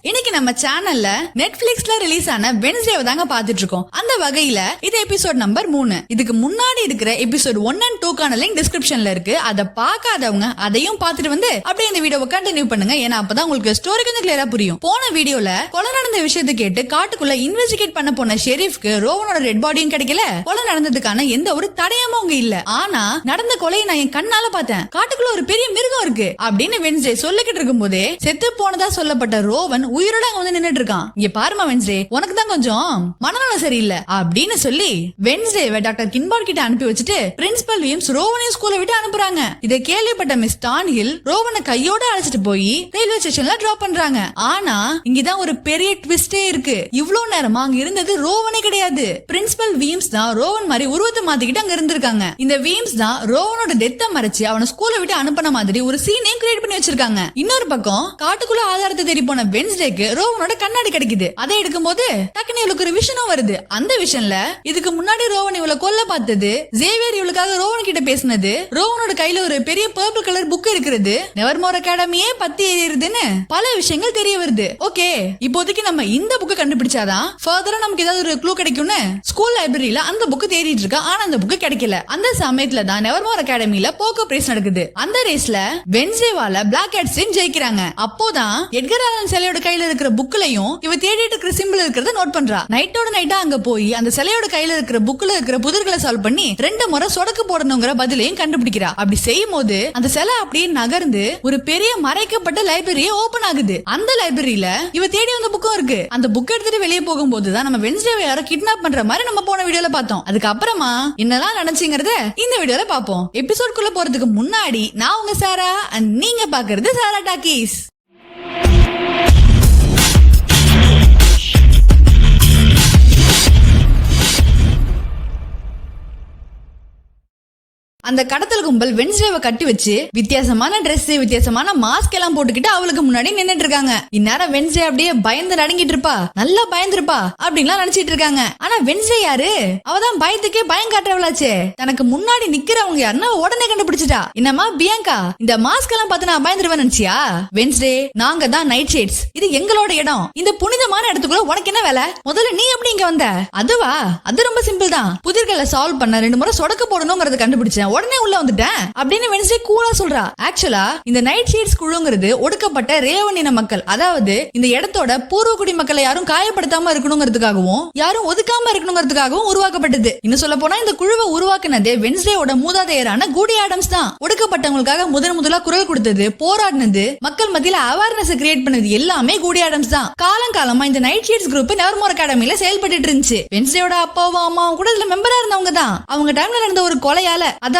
இன்னைக்கு நம்ம சேனல்ல நெட்ஃபிளிக்ஸ்ல ரிலீஸ் ஆன வென்ஸ்டேவை தாங்க பாத்துட்டு இருக்கோம். அந்த வகையில இது எபிசோட் நம்பர் 3. இதுக்கு முன்னாடி இருக்கிற எபிசோட் 1 and 2க்கான லிங்க் டிஸ்கிரிப்ஷன்ல இருக்கு. அதை பார்க்காதவங்க அதையும் பார்த்துட்டு வந்து அப்படியே இந்த வீடியோவை கண்டினியூ பண்ணுங்க. ஏன்னா அப்பதான் உங்களுக்கு ஸ்டோரி கொஞ்சம் கிளியரா புரியும். போன வீடியோல கொலை நடந்த விஷயத்தை கேட்டு காட்டுக்குள்ள இன்வெஸ்டிகேட் பண்ண போன ஷெரீஃப்க்கு ரோவனோட ரெட் பாடியும் கிடைக்கல, கொலை நடந்ததுக்கான எந்த ஒரு தடயமும் அங்க இல்ல. ஆனா நடந்த கொலையை நான் என் கண்ணால பார்த்தேன், காட்டுக்குள்ள ஒரு பெரிய மிருகம் இருக்கு அப்படின்னு வென்ஸ்டே சொல்லிக்கிட்டு இருக்கும் போதே செத்து போனதா சொல்லப்பட்ட ரோவன் உயிரோட அங்க வந்து நின்னுட்டு இருக்கான். இங்க பாருமா வென்ஸ்டே, உனக்கு தான் கொஞ்சம் மனநலம் சரியில்லை அப்படின்னு சொல்லி வென்ஸ்டேவை டாக்டர் கின்பார்ட் கிட்ட அனுப்பி வச்சுட்டு பிரின்சிபல் வில்லியம்ஸ் ரோவனையும் ஸ்கூலை விட்டு அனுப்புறாங்க. இதை கேள்விப்பட்ட மிஸ் டான்ஹில் ரோவனை கையோட அழைச்சிட்டு போய் ரயில்வே ஸ்டேஷன்ல டிராப் பண்றாங்க. ஆனா இங்கதான் ஒரு பெரிய ட்விஸ்டே இருக்கு. இவ்வளவு நேரமா அங்க இருந்தது ரோவனே கிடையாது, பிரின்சிபல் வில்லியம்ஸ் தான் ரோவன் மாதிரி உருவத்தை மாத்திக்கிட்டு அங்க இருந்திருக்காங்க. இந்த வில்லியம்ஸ் தான் ரோவனோட டெத்தை மறைச்சு அவனை ஸ்கூலை விட்டு அனுப்பின மாதிரி ஒரு சீனையும் கிரியேட் பண்ணி வச்சிருக்காங்க. இன்னொரு பக்கம் காட்டுக்குள்ள ஆதாரத்தை தேடி போன வென்ஸ்டேக்கு ரோவனோட கண்ணாடி கிடைக்குது. அதை எடுக்கும் போது டக்குனு இவளுக்கு ஒரு விஷயம் வருது. அந்த விஷயம்ல இதுக்கு முன்னாடி ரோவன் இவளை கொல்ல பார்த்தது, ஜேவியர் இவளுக்காக ரோவன் கிட்ட பேசினது, ரோவனோட கையில ஒரு பெரிய பர்பிள் கலர் புக் இருக்கிறது, நெவர்மோர் அகாடமியே பத்தி எறியுதுன்னு பல விஷயங்கள் தெரிய வருது. ஓகே, இப்போதைக்கு நம்ம இந்த புக்கை கண்டுபிடிச்சாதான் ஃபர்தரா நமக்கு ஏதாவது ஒரு க்ளூ கிடைக்கும்னு ஸ்கூல் லைப்ரரியில அந்த புக்கு தேடிட்டு இருக்கா. ஆனா அந்த புக்கு கிடைக்கல. அந்த சமயத்துல தான் நெவர்மோர் அகாடமியில போக்கோ ரேஸ் நடக்குது. அந்த ரேஸ்ல வென்ஸ்டேவால பிளாக் ஹேட்ஸ் ஜெயிக்கிறாங்க. அப்போதான் எட்கர் ஆலன் சிலையோட கையில இருக்கிற புக்லயும் இவ தேடிட்டு இருக்கிற சிம்பிள் இருக்கிறத நோட் பண்றா. நைட்டோட நைட்டா அங்க போய் அந்த சிலையோட கையில இருக்கிற புக்ல இருக்கிற புதிர்களை சால்வ் பண்ணி 2 முறை சொடக்கு போடணுங்கிற பதிலையும் கண்டுபிடிக்கிறா. அப்படி செய்யும் போது அந்த சிலை அப்படியே நகர்ந்து ஒரு பெரிய மறைக்கப்பட்ட லைப்ரரியே ஓபன் ஆகுது. அந்த லைப்ரரியில இவ தேடி வந்த புக்கும் இருக்கு. அந்த புக் எடுத்துட்டு வெளியே போகும்போதுதான் நம்ம வென்ஸ்டேவை யாரோ கிட்னாப் பண்ற மாதிரி நம்ம போன வீடியோல பார்த்தோம். அதுக்கப்புறமா என்னெல்லாம் நடந்துச்சுங்கறத இந்த வீடியோல பாப்போம். எபிசோட்குள்ள போறதுக்கு முன்னாடி நான் உங்க சாரா, நீங்க பாக்குறது சாரா டாக்கீஸ். அந்த கடத்தல் கும்பல் வென்ஸ்டேவை கட்டி வச்சு வித்தியாசமான டிரெஸ், வித்தியாசமான மாஸ்க் எல்லாம் போட்டுக்கிட்டு அவளுக்கு முன்னாடி நின்னுட்டு இருக்காங்க. இந்நேரம் வென்ஸ்டே அப்படியே பயந்து நடுங்கிட்டு இருப்பா, நல்லா பயந்துருப்பா அப்படின்லாம் நினைச்சிட்டு இருக்காங்க. ஆனா வென்ஸ்டே யாரு? அவதான் பயத்துக்கே பயம் காட்டுறவளாச்சே. தனக்கு முன்னாடி நிக்கிறவங்க யாருன்னா உடனே கண்டுபிடிச்சிட்டா. என்னமா பியாங்கா, இந்த மாஸ்க் எல்லாம் பார்த்து நான் பயந்துருவேன் நினைச்சியா? வென்ஸ்டே, நாங்க தான் நைட் ஷேட்ஸ், இது எங்களோட இடம். இந்த புனிதமான இடத்துக்குள்ள உனக்கு என்ன வேலை? முதல்ல நீ எப்படி இங்க வந்த? அதுவா? அது ரொம்ப சிம்பிள் தான். புதிர்களை சால்வ் பண்ண 2 முறை சொடக்கு போடணும்ங்கறத கண்டுபிடிச்சேன், உடனே உள்ள வந்துட்டேன் அப்படின்னு வென்ஸ்டே கூலா சொல்றா. ஆக்சுவலா இந்த நைட் ஷேட்ஸ் குழுங்கிறது ஒடுக்கப்பட்ட ரேவன் இன மக்கள். அதாவது இந்த இடத்தோட பூர்வகுடி மக்களை யாரும் காயப்படுத்தாம இருக்கணுங்கிறதுக்காகவும் யாரும் ஒதுக்காம இருக்கணுங்கிறதுக்காகவும் உருவாக்கப்பட்டது. இன்னும் சொல்ல போனா இந்த குழுவை உருவாக்குனதே வென்ஸ்டேயோட மூதாதையரான கூடி ஆடம்ஸ் தான். ஒடுக்கப்பட்டவங்களுக்காக முதலா குரல் கொடுத்தது, போராடினது, மக்கள் மத்தியில அவேர்னஸ் கிரியேட் பண்ணது எல்லாமே கூடி ஆடம்ஸ் தான். காலங்காலமா இந்த நைட் ஷேட்ஸ் குரூப் நெவர்மோர் அகாடமியில செயல்பட்டு இருந்துச்சு. வென்ஸ்டேயோட அப்பாவும் அம்மாவும் கூட இதுல மெம்பரா இருந்தவங்க தான். அவங்க டைம்ல நடந்த ஒரு கொலையால, அதாவது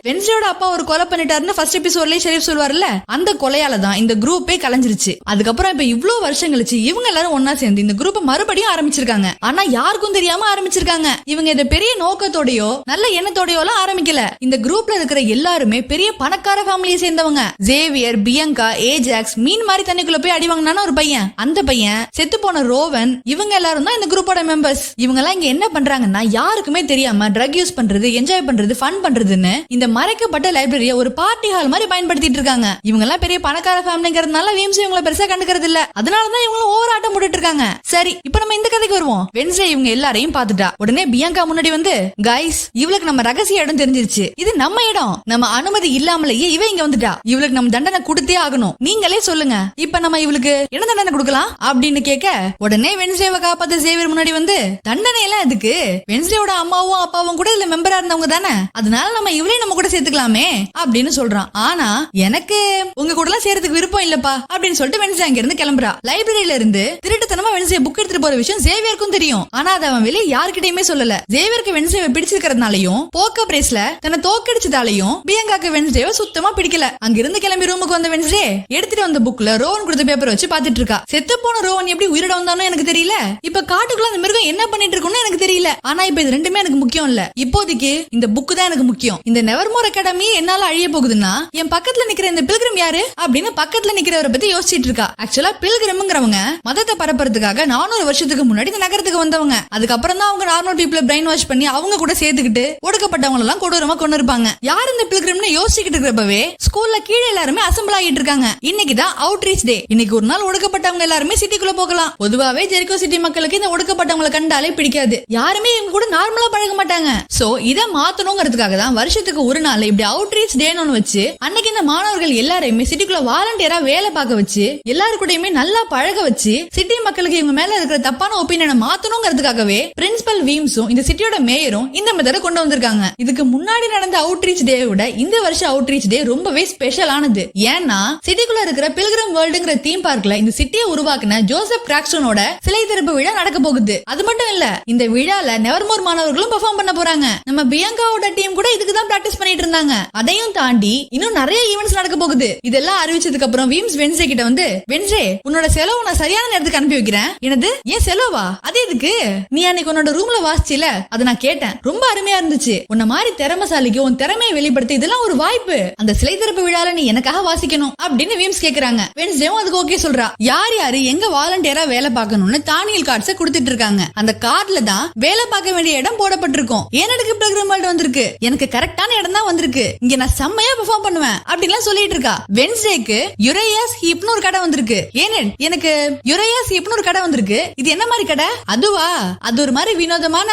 வென்ஸ்டேயோட அப்பா ஒரு கொலை பண்ணிட்டாருன்னு ஃபர்ஸ்ட் எபிசோட்லயே ஷெரீஃப் சொல்வார்ல, அந்த கொலையால தான் இந்த குரூப்பே கலைஞ்சிருச்சு. அதுக்கப்புறம் இப்ப இவ்வளவு வருஷம் கழிச்சு இவங்க எல்லாரும் ஒன்னா சேர்ந்து இந்த குரூப்பை மறுபடியும் ஆரம்பிச்சிருக்காங்க. ஆனா யாருக்கும் தெரியாம ஆரம்பிச்சிருக்காங்க. இவங்க இதை பெரிய நோக்கத்தோடயோ நல்ல எண்ணத்தோடயோ எல்லாம் ஆரம்பிக்கல. இந்த குரூப்ல இருக்கிற எல்லாருமே பெரிய பணக்கார ஃபேமிலியை சேர்ந்தவங்க. ஜேவியர், பியங்கா, ஏஜாக்ஸ், மீன் மாதிரி தண்ணிக்குள்ள போய் அடி வாங்கினான ஒரு பையன், அந்த பையன், செத்து போன ரோவன், இவங்க எல்லாரும் தான் இந்த குரூப்போட மெம்பர்ஸ். இவங்க எல்லாம் இங்க என்ன பண்றாங்கன்னா யாருக்குமே தெரியாம ட்ரக் யூஸ் பண்றது, என்ஜாய் பண்றது, ஃபன் பண்றதுன்னு இந்த மறைக்கப்பட்ட லைப்ரரியை ஒரு பார்ட்டி ஹால் மாதிரி பயன்படுத்திட்டு இருக்காங்க. இவங்க எல்லாம் பெரிய பணக்கார ஃபேமிலிங்கிறதுனால விஎம்சி இவங்களை பெருசா கண்டுக்கிறது இல்ல. அதனாலதான் இவங்க ஓவர் ஆட்டம் போட்டுட்டு இருக்காங்க. சரி, இப்ப நம்ம இந்த கதைக்கு வருவோம். வென்ஸ்டே இவங்க எல்லாரையும் பாத்துட்டா. உடனே பியங்கா முன்னாடி வந்து, கைஸ், இவளுக்கு நம்ம ரகசிய இடம் தெரிஞ்சிருச்சு, இது நம்ம இடம், நம்ம அனுமதி இல்லாமலேயே இவ இங்க வந்துட்டா, இவளுக்கு நம்ம தண்டனை கொடுத்தே ஆகணும், நீங்களே சொல்லுங்க, இப்ப நம்ம இவளுக்கு என்ன தண்டனை கொடுக்கலாம் அப்படின்னு கேட்க, உடனே வென்ஸ்டேவை காப்பாத்த சேவியர் முன்னாடி வந்து, தண்டனை எல்லாம் எதுக்கு? வென்ஸ்டேவோட அம்மாவும் அப்பாவும் கூட இதுல மெம்பரா இருந்தவங்க தானே, அதனால நம்ம இவளே நம்ம கூட சேர்த்துக்கலாமே அப்படின்னு சொல்றான். ஆனா எனக்கு உங்க கூட எல்லாம் சேர்றதுக்கு விருப்பம் இல்லப்பா அப்படின்னு சொல்லிட்டு வென்ஸ்டே அங்க இருந்து கிளம்புறா. லைப்ரரியில இருந்து திருட்டுத்தனமா வென்ஸ்டே புக் எடுத்துட்டு போற விஷயம் சேவியருக்கும் தெரியும். ஆனா அதை அவன் வெளியே யாருக்கிட்டயுமே சொல்லல. சேவியருக்கு வென்ஸ்டேவை பிடிச்சிருக்கிறதுனாலயும் போக்கோ ரேஸ்ல தன்னை தோக்கடிச்சதாலையும் பியங்காக்கு வென்ஸ்டேவை சுத்தமா பிடிக்கல. அங்கிருந்து கிளம்பி ரூமுக்கு வந்த வென்ஸ்டே எடுத்துட்டு வந்த புக்ல ரோவன் கொடுத்த பேப்பர் வச்சு பாத்துட்டு இருக்கா. செத்து போன ரோவன் எப்படி உயிரோட வந்தானோ எனக்கு தெரியல, இப்ப காட்டுக்குள்ள அந்த மிருகம் என்ன பண்ணிட்டு இருக்குன்னு எனக்கு தெரியல. ஆனா இப்ப இது ரெண்டுமே எனக்கு முக்கியம் இல்ல. இப்போதைக்கு இந்த புக் தான் எனக்கு முக்கியம். இந்த நெவர்மோர் அகாடமி என்னால அழிய போகுதுன்னா என் பக்கத்துல நிக்கிற இந்த பில்கிரிம் யாரு அப்படின்னு பக்கத்துல நிக்கிறவரை பத்தி யோசிச்சுட்டு இருக்கா. ஆக்சுவலா பில்கிரிம்ங்கிறவங்க மதத்தை பரப்புறதுக்காக 400 வருஷத்துக்கு முன்னாடி இந்த நகரத்துக்கு வந்தவங்க. அதுக்கப்புறம் தான் அவங்க நார்மல் பீப்புளை பிரெயின் வாஷ் பண்ணி அவங்க கூட சேர்த்துக்கிட்டு ஒடுக்கப்பட்டவங்க எல்லாம் கொடூரமா கொண்டு இருப்பாங்க. யார் இந்த பில்கிரிம்னு யோசிச்சுக்கிட்டு இருக்கிறப்பவே ஸ்கூல்ல கீழே எல்லாருமே அசம்பிள் ஆகிட்டு இருக்காங்க. இன்னைக்கு தான் அவுட்ரீச் டே. இன்னைக்கு ஒரு நாள் ஒடுக்கப்பட்டவங்க எல்லாருமே சிட்டிக்குள்ள போகலாம். பொதுவாவே ஜெரிகோ சிட்டி மக்களுக்கு இந்த ஒடுக்கப்பட்டவங்களை கண்டாலே பிடிக்காது. யாருமே இவங்க கூட நார்மலா பழக மாட்டாங்க. சோ இத மாத்தணுங்கிறதுக்காக தான் வருஷத்துக்கு ஒரு நாள் இப்படி அவுட்ரீச் டேன்னு ஒன்னு வச்சு அன்னைக்கு இந்த மாணவர்கள் எல்லாரையுமே சிட்டிக்குள்ள வாலண்டியரா வேலை பார்க்க வச்சு எல்லாரு கூடயுமே நல்லா பழக வச்சு சிட்டி மக்களுக்கு இவங்க மேல இருக்கிற தப்பான ஒப்பீனியனை மாத்தணுங்கிறதுக்காகவே பிரின்சிபல் வீம்ஸும் இந்த சிட்டியோட மேயரும் இந்த மெத்தட கொண்டு வந்திருக்காங்க. இதுக்கு முன்னாடி நடந்த அவுட்ரீச் டே விட இந்த வருஷம் அவுட்ரீச் டே ரொம்பவே ஸ்பெஷல் ஆனது. ஏன்னா சிட்டிக்குள்ள இருக்கிற பில்கிரிம் வேர்ல்டுங்கிற தீம் பார்க்ல இந்த சிட்டியை உருவாக்குன ஜோசப் கிராக்ஸ்டனோட சிலை திறப்பு விழா நடக்க போகுது. அது மட்டும் இல்ல, இந்த விழால நெவர்மோர் மாணவர்களும் பெர்ஃபார்ம் பண்ண போறாங்க. நம்ம பியங்காவோட டீம் கூட இதுக்கு தான் பிராக்டிஸ் பண்ணிட்டு இருந்தாங்க. அதையும் தாண்டி இன்னும் நிறைய ஈவென்ட்ஸ் நடக்க போகுது. இதெல்லாம் அறிவிச்சதுக்கு அப்புறம் வீம்ஸ் வென்ஸ்டே கிட்ட வந்து, வென்ஸ்டே உன்னோட செலவு நான் சரியான நேரத்துக்கு அனுப்பி வைக்கிறேன். எனது ஏன் செலவா? அது எதுக்கு? நீ அன்னைக்கு உன்னோட ரூம்ல வாசிச்சில, அதை நான் கேட்டேன். ரொம்ப அருமையா இருந்துச்சு. உன்ன மாதிரி திறமைசாலிக்கு உன் திறமையை வெளிப்படுத்த இதெல்லாம் ஒரு வாய்ப்பு. அந்த சிலை திறப்பு விழால நீ எனக்காக வாசிக்கணும் அப்படின்னு வீம்ஸ் கேக்குறாங்க. வென்ஸ்டேவும் அதுக்கு ஓகே சொல்றா. யார் யாரு எங்க வாலண்டியரா வேலை பார்க்கணும்னு தானியல் கார்ட்ஸ் கொடுத்துட்டு இருக்காங்க. அந்த கார்டுல தான் வேலை பார்க்க வேண்டிய இடம் போடப்பட்டிருக்கும். எனக்கு பில்கிரிம் வேர்ல்ட் வந்திருக்கு, எனக்கு கரெக்டான இடம் தான் வந்திருக்கு, இங்க நான் செம்மையா பெர்ஃபார்ம் பண்ணுவேன் அப்படின்லாம் சொல்லிட்டு இருக்கா. வென்ஸ்டேக்கு யுரேயாஸ் ஹீப்னு ஒரு கடை வந்திருக்கு. ஏனெட் எனக்கு யுரேயாஸ் ஹீப்னு ஒரு கடை வந்திருக்கு. இது என்ன மாதிரி கடை? அதுவா, அது ஒரு மாதிரி வினோதமான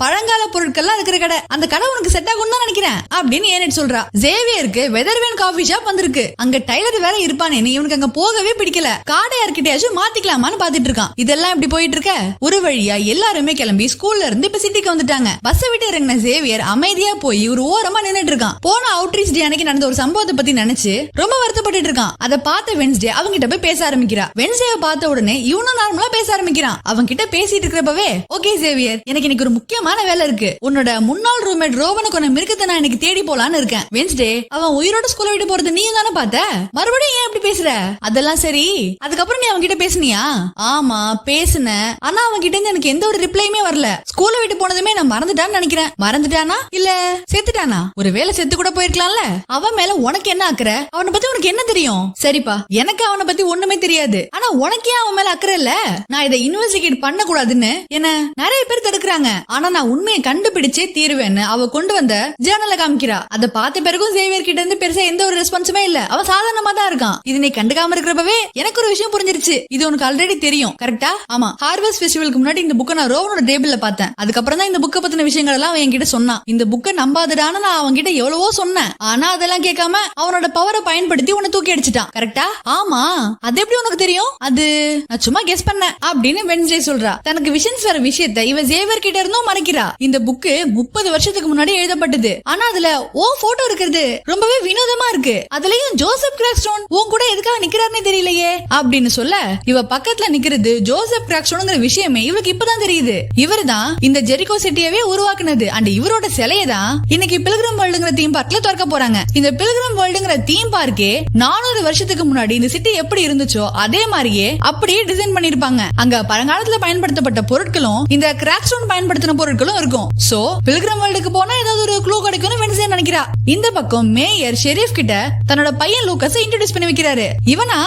பழங்கால பொருட்கள்லாம் இருக்கிற கடை. அந்த கடை உனக்கு செட் ஆகும் தான் நினைக்கிறேன் அப்படின்னு ஏனெட் சொல்றா. ஜேவியருக்கு வெதர்வேன் காஃபி ஷாப் வந்திருக்கு. அங்க டைலர் வேற இருப்பானே, இவனுக்கு அங்க போகவே பிடிக்கல. காடை யார்கிட்டயாச்சும் மாத்திக்கலாமான்னு பாத்துட்டு இருக்கான். இதெல்லாம் இப்படி போயிட்டு இருக்க ஒரு வழியா எல்லாருமே கிளம்பி ஸ்கூல்ல இருந்து இப்ப சிட்டிக்கு வந்துட்டாங்க. பஸ் விட்டு இறங்கின ஜேவியர் அமைதியா போய் ஒரு ஓரமா நின்னுட்டு இருக்கான். போன அவுட்ரீச் டே அன்னைக்கு நடந்த ஒரு சம்பவத்தை பத்தி நினைச்சு ரொம்ப வருத்தப்பட்டு இருக்கான். அதை பார்த்த வென்ஸ்டே அவங்க கிட்ட போய் பேச ஆரம்பிக்கிறா. வென்ஸ்டேவை பார்த்த உடனே இவனும் நார்மலா பேச ஆரம்பிக்கிறான். அவங்க கிட்ட பேசிட்டு இருக்கிறப்பவே, ஓகே ஜேவியர், எனக்கு இன்னைக்கு ஒரு முக்கியமான வேலை இருக்கு. உன்னோட முன்னாள் ரூம்மேட் ரோவனுக்கு ஒன்னு மிருகத்தை நான் இன்னைக்கு தேடி போலான்னு இருக்கேன். வென்ஸ்டே, அவன் உயிரோட ஸ்கூல்ல விட்டு போறது நீயும் தானே பார்த்த? மறுபடியும் ஏன் இப்படி பேசுற? அதெல்லாம் சரி, அதுக்கப்புறம் நீ அவங்க கிட்ட பேசுனியா? ஆமா பேசுன, ஆனா அவங்க கிட்ட இருந்து எனக்கு எந்த ஒரு ரிப்ளையுமே வரல. ஸ்கூல்ல விட்டு போனதுமே நான் மறந்துட்டான்னு நினைக்கிறேன். மறந்துட்டானா இல்ல செத்துட்டானா? ஒருவேளை செத்து கூட போயிருக்கலாம்ல. அவன் மேல உனக்கு என்ன அக்கறை? அவனை பத்தி உனக்கு என்ன தெரியும்? சரிப்பா, எனக்கு அவனை பத்தி ஒண்ணுமே தெரியாது. ஆனா உனக்கே அவன் மேல அக்கறை இல்ல. நான் இதை இன்வெஸ்டிகேட் பண்ண கூடாதுன்னு என்ன நிறைய பேர் தடுக்கிறாங்க. ஆனா நான் உண்மையை கண்டுபிடிச்சே தீருவேன்னு அவ கொண்டு வந்த ஜேர்னல காமிக்கிறா. அதை பார்த்த பிறகும் சேவியர் கிட்ட இருந்து பெருசா எந்த ஒரு ரெஸ்பான்ஸுமே இல்ல. அவன் சாதாரணமா தான் இருக்கான். இது நீ கண்டுக்காம இருக்கிறப்பவே எனக்கு ஒரு விஷயம் புரிஞ்சிருச்சு. இது உனக்கு ஆல்ரெடி தெரியும் கரெக்டா? ஆமா, ஹார்வெஸ்ட் ஃபெஸ்டிவலுக்கு முன்னாடி இந்த புக்கை நான் ரோவனோட டேபிள்ல பார்த்தேன். அதுக்கப்புறம் தான் இந்த புக்கை பத்தின விஷயங்கள் எல்லாம் அவன் என்கிட்ட சொன்னான். இந்த புக்கை நம்பாதடான்னு நான் அவன் கிட்ட எவ்வளவோ சொன்னேன். ஆனா அதெல்லாம் கேட்காம அவனோட பவரை பயன்படுத்தி உன்னை தூக்கி அடிச்சிட்டான் கரெக்டா? ஆமா, அது எப்படி உனக்கு தெரியும்? அது நான் சும்மா கெஸ் பண்ணேன் அப்படின்னு வென்ஸ்டே சொல்றா. தனக்கு விஷன்ஸ் வர விஷயத்தை இவ ஜேவியர் கிட்ட இருந்தும் மறைக்கிறா. இந்த புக்கு 30 வருஷத்துக்கு முன்னாடி எழுதப்பட்டது. ஆனா அதுல ஓ போட்டோ இருக்கிறது ரொம்பவே வினோதமா இருக்கு. அதுலயும் ஜோசப் கிராக்ஸ்டோன் உன் கூட எதுக்காக நிக்கிறாருன்னு தெரியலையே அப்படின்னு சொல்ல, இவ பக்கத்துல நிக்கிறது ஜோசப் கிராக்ஸ்டோன்ங்கிற விஷயமே இவளுக்கு இப்பதான் தெரியுது. இவரு தான் இந்த ஜெரிகோ சிட்டியவே உருவாக்குனது. அண்ட் இவரோட சிலையை தான் இன்னைக்கு பில்கிரிம் வேர்ல்டுங்கிற தீம் பார்க்ல திறக்க போறாங்க. இந்த பில்கிரிம் வேர்ல்டுங்கிற தீம் பார்க்கே 400 வருஷத்துக்கு முன்னாடி இந்த சிட்டி எப்படி இருந்துச்சோ அதே மாதிரியே அப்படியே டிசைன் பண்ணிருப்பாங்க. அங்க பழங்காலத்துல பயன்படுத்தப்பட்ட பொருட்களும் இந்த கிராக்ஸ்டோன் பயன்படுத்தின பொருட்களும் இருக்கும். சோ பில்கிரிம் வேர்ல்டுக்கு போனா ஏதாவது ஒரு க்ளூ கிடைக்கும்னு வென்ஸ்டே நினைக்கிறா. இந்த பக்கம் மேயர் ஷெரீஃப் கிட்ட தன்னோட பையன் லூக்கஸை இன்ட்ரோடியூஸ் பண்ணி வைக்கிறாரு. இவனை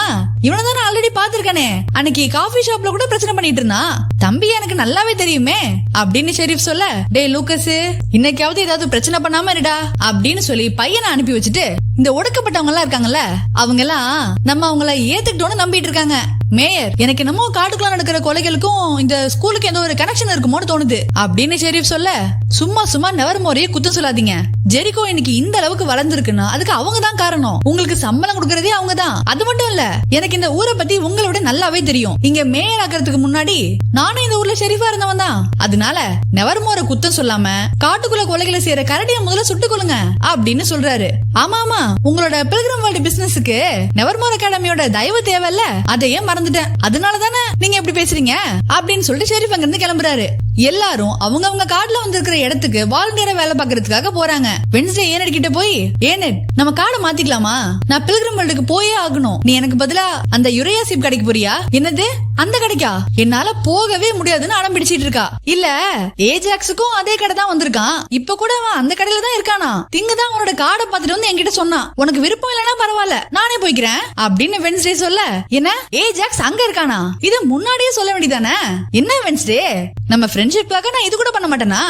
தான் ஆல்ரெடி பாத்திருக்கானே, அன்னைக்கு காஃபி ஷாப்ல கூட பிரச்சனை பண்ணிட்டு இருந்தான். தம்பி எனக்கு நல்லாவே தெரியுமே அப்படின்னு ஷெரீஃப் சொல்ல, டே லூக்கஸ், இன்னைக்காவது ஏதாவது பிரச்சனை பண்ணாம இருடா அப்படின்னு சொல்லி பையனை அனுப்பி வச்சுட்டு, இந்த ஒடுக்கப்பட்டவங்க எல்லாம் இருக்காங்கல்ல அவங்க எல்லாம் நம்ம அவங்கள ஏத்துக்கிட்டோன்னு நம்பிட்டு இருக்காங்க. மேயர், எனக்கு என்னமோ காட்டுக்குள்ள நடக்கிற கொலைகளுக்கும் இந்த ஸ்கூலுக்கு எந்த ஒரு கனெக்ஷன் இருக்குமோன்னு தோணுது அப்படின்னு ஷெரீஃப் சொல்ல, சும்மா நெவர்மோரையே குத்தம் சொல்லாதீங்க. ஜெரிகோ இன்னைக்கு இந்த அளவுக்கு வளர்ந்துருக்குன்னா அதுக்கு அவங்க தான் காரணம். உங்களுக்கு சம்பளம் கொடுக்கறதே அவங்க தான். அது மட்டும் இல்ல, எனக்கு இந்த ஊரை பத்தி உங்களை விட நல்லாவே தெரியும். இங்க மேயர் ஆகிறதுக்கு முன்னாடி நானும் இந்த ஊர்ல ஷெரீஃபா இருந்தவன் தான். அதனால நெவர்மோரை குத்தம் சொல்லாம காட்டுக்குள்ள கொலைகளை செய்யற கரடியை முதல்ல சுட்டுக் கொள்ளுங்க அப்படின்னு சொல்றாரு. ஆமா, உங்களோட பில்கிரிம் வேர்ல்ட் பிசினஸ்க்கு நெவர்மோர் அகாடமியோட தயவு தேவையில்ல, அதையே மறந்துட்டேன். அதனாலதானே நீங்க எப்படி பேசுறீங்க அப்படின்னு சொல்லிட்டு ஷெரீஃப் அங்க இருந்து கிளம்புறாரு. எல்லாரும் அவங்க கார்டுல வந்திருக்கிற இடத்துக்கு வாலண்டியரா வேலை பாக்குறதுக்காக போறாங்க. வென்ஸ்டே ஏனட் கிட்ட போய், ஏனட் நம்ம கார்டை மாத்திக்கலாமா? நான் பில்கிரிம் வேர்ல்டுக்கு போயே ஆகணும். நீ எனக்கு பதிலா அந்த யுரேயாசிப் கடைக்கு போறியா? என்னது அந்த கடைக்கா என்னால போகவே முடியாதுன்னு அடம் பிடிச்சிட்டு இருக்கா. இல்ல ஏஜாக்ஸுக்கும் அதே கடை தான் வந்திருக்கான், இப்ப கூட அவன் அந்த கடையில தான் இருக்கானா. திங்கதான் அவனோட கார்டை பார்த்துட்டு வந்து என்கிட்ட சொன்னான், உனக்கு விருப்பம் இல்லைன்னா பரவாயில்ல நானே போய்க்கிறேன் அப்படின்னு வென்ஸ்டே சொல்ல, என்ன ஏஜாக்ஸ் அங்க இருக்கானா, இது முன்னாடியே சொல்ல வேண்டியதானே. என்ன வென்ஸ்டே, நம்ம ஃப்ரெண்ட்ஷிப்காக நான் இது கூட பண்ண மாட்டேனா,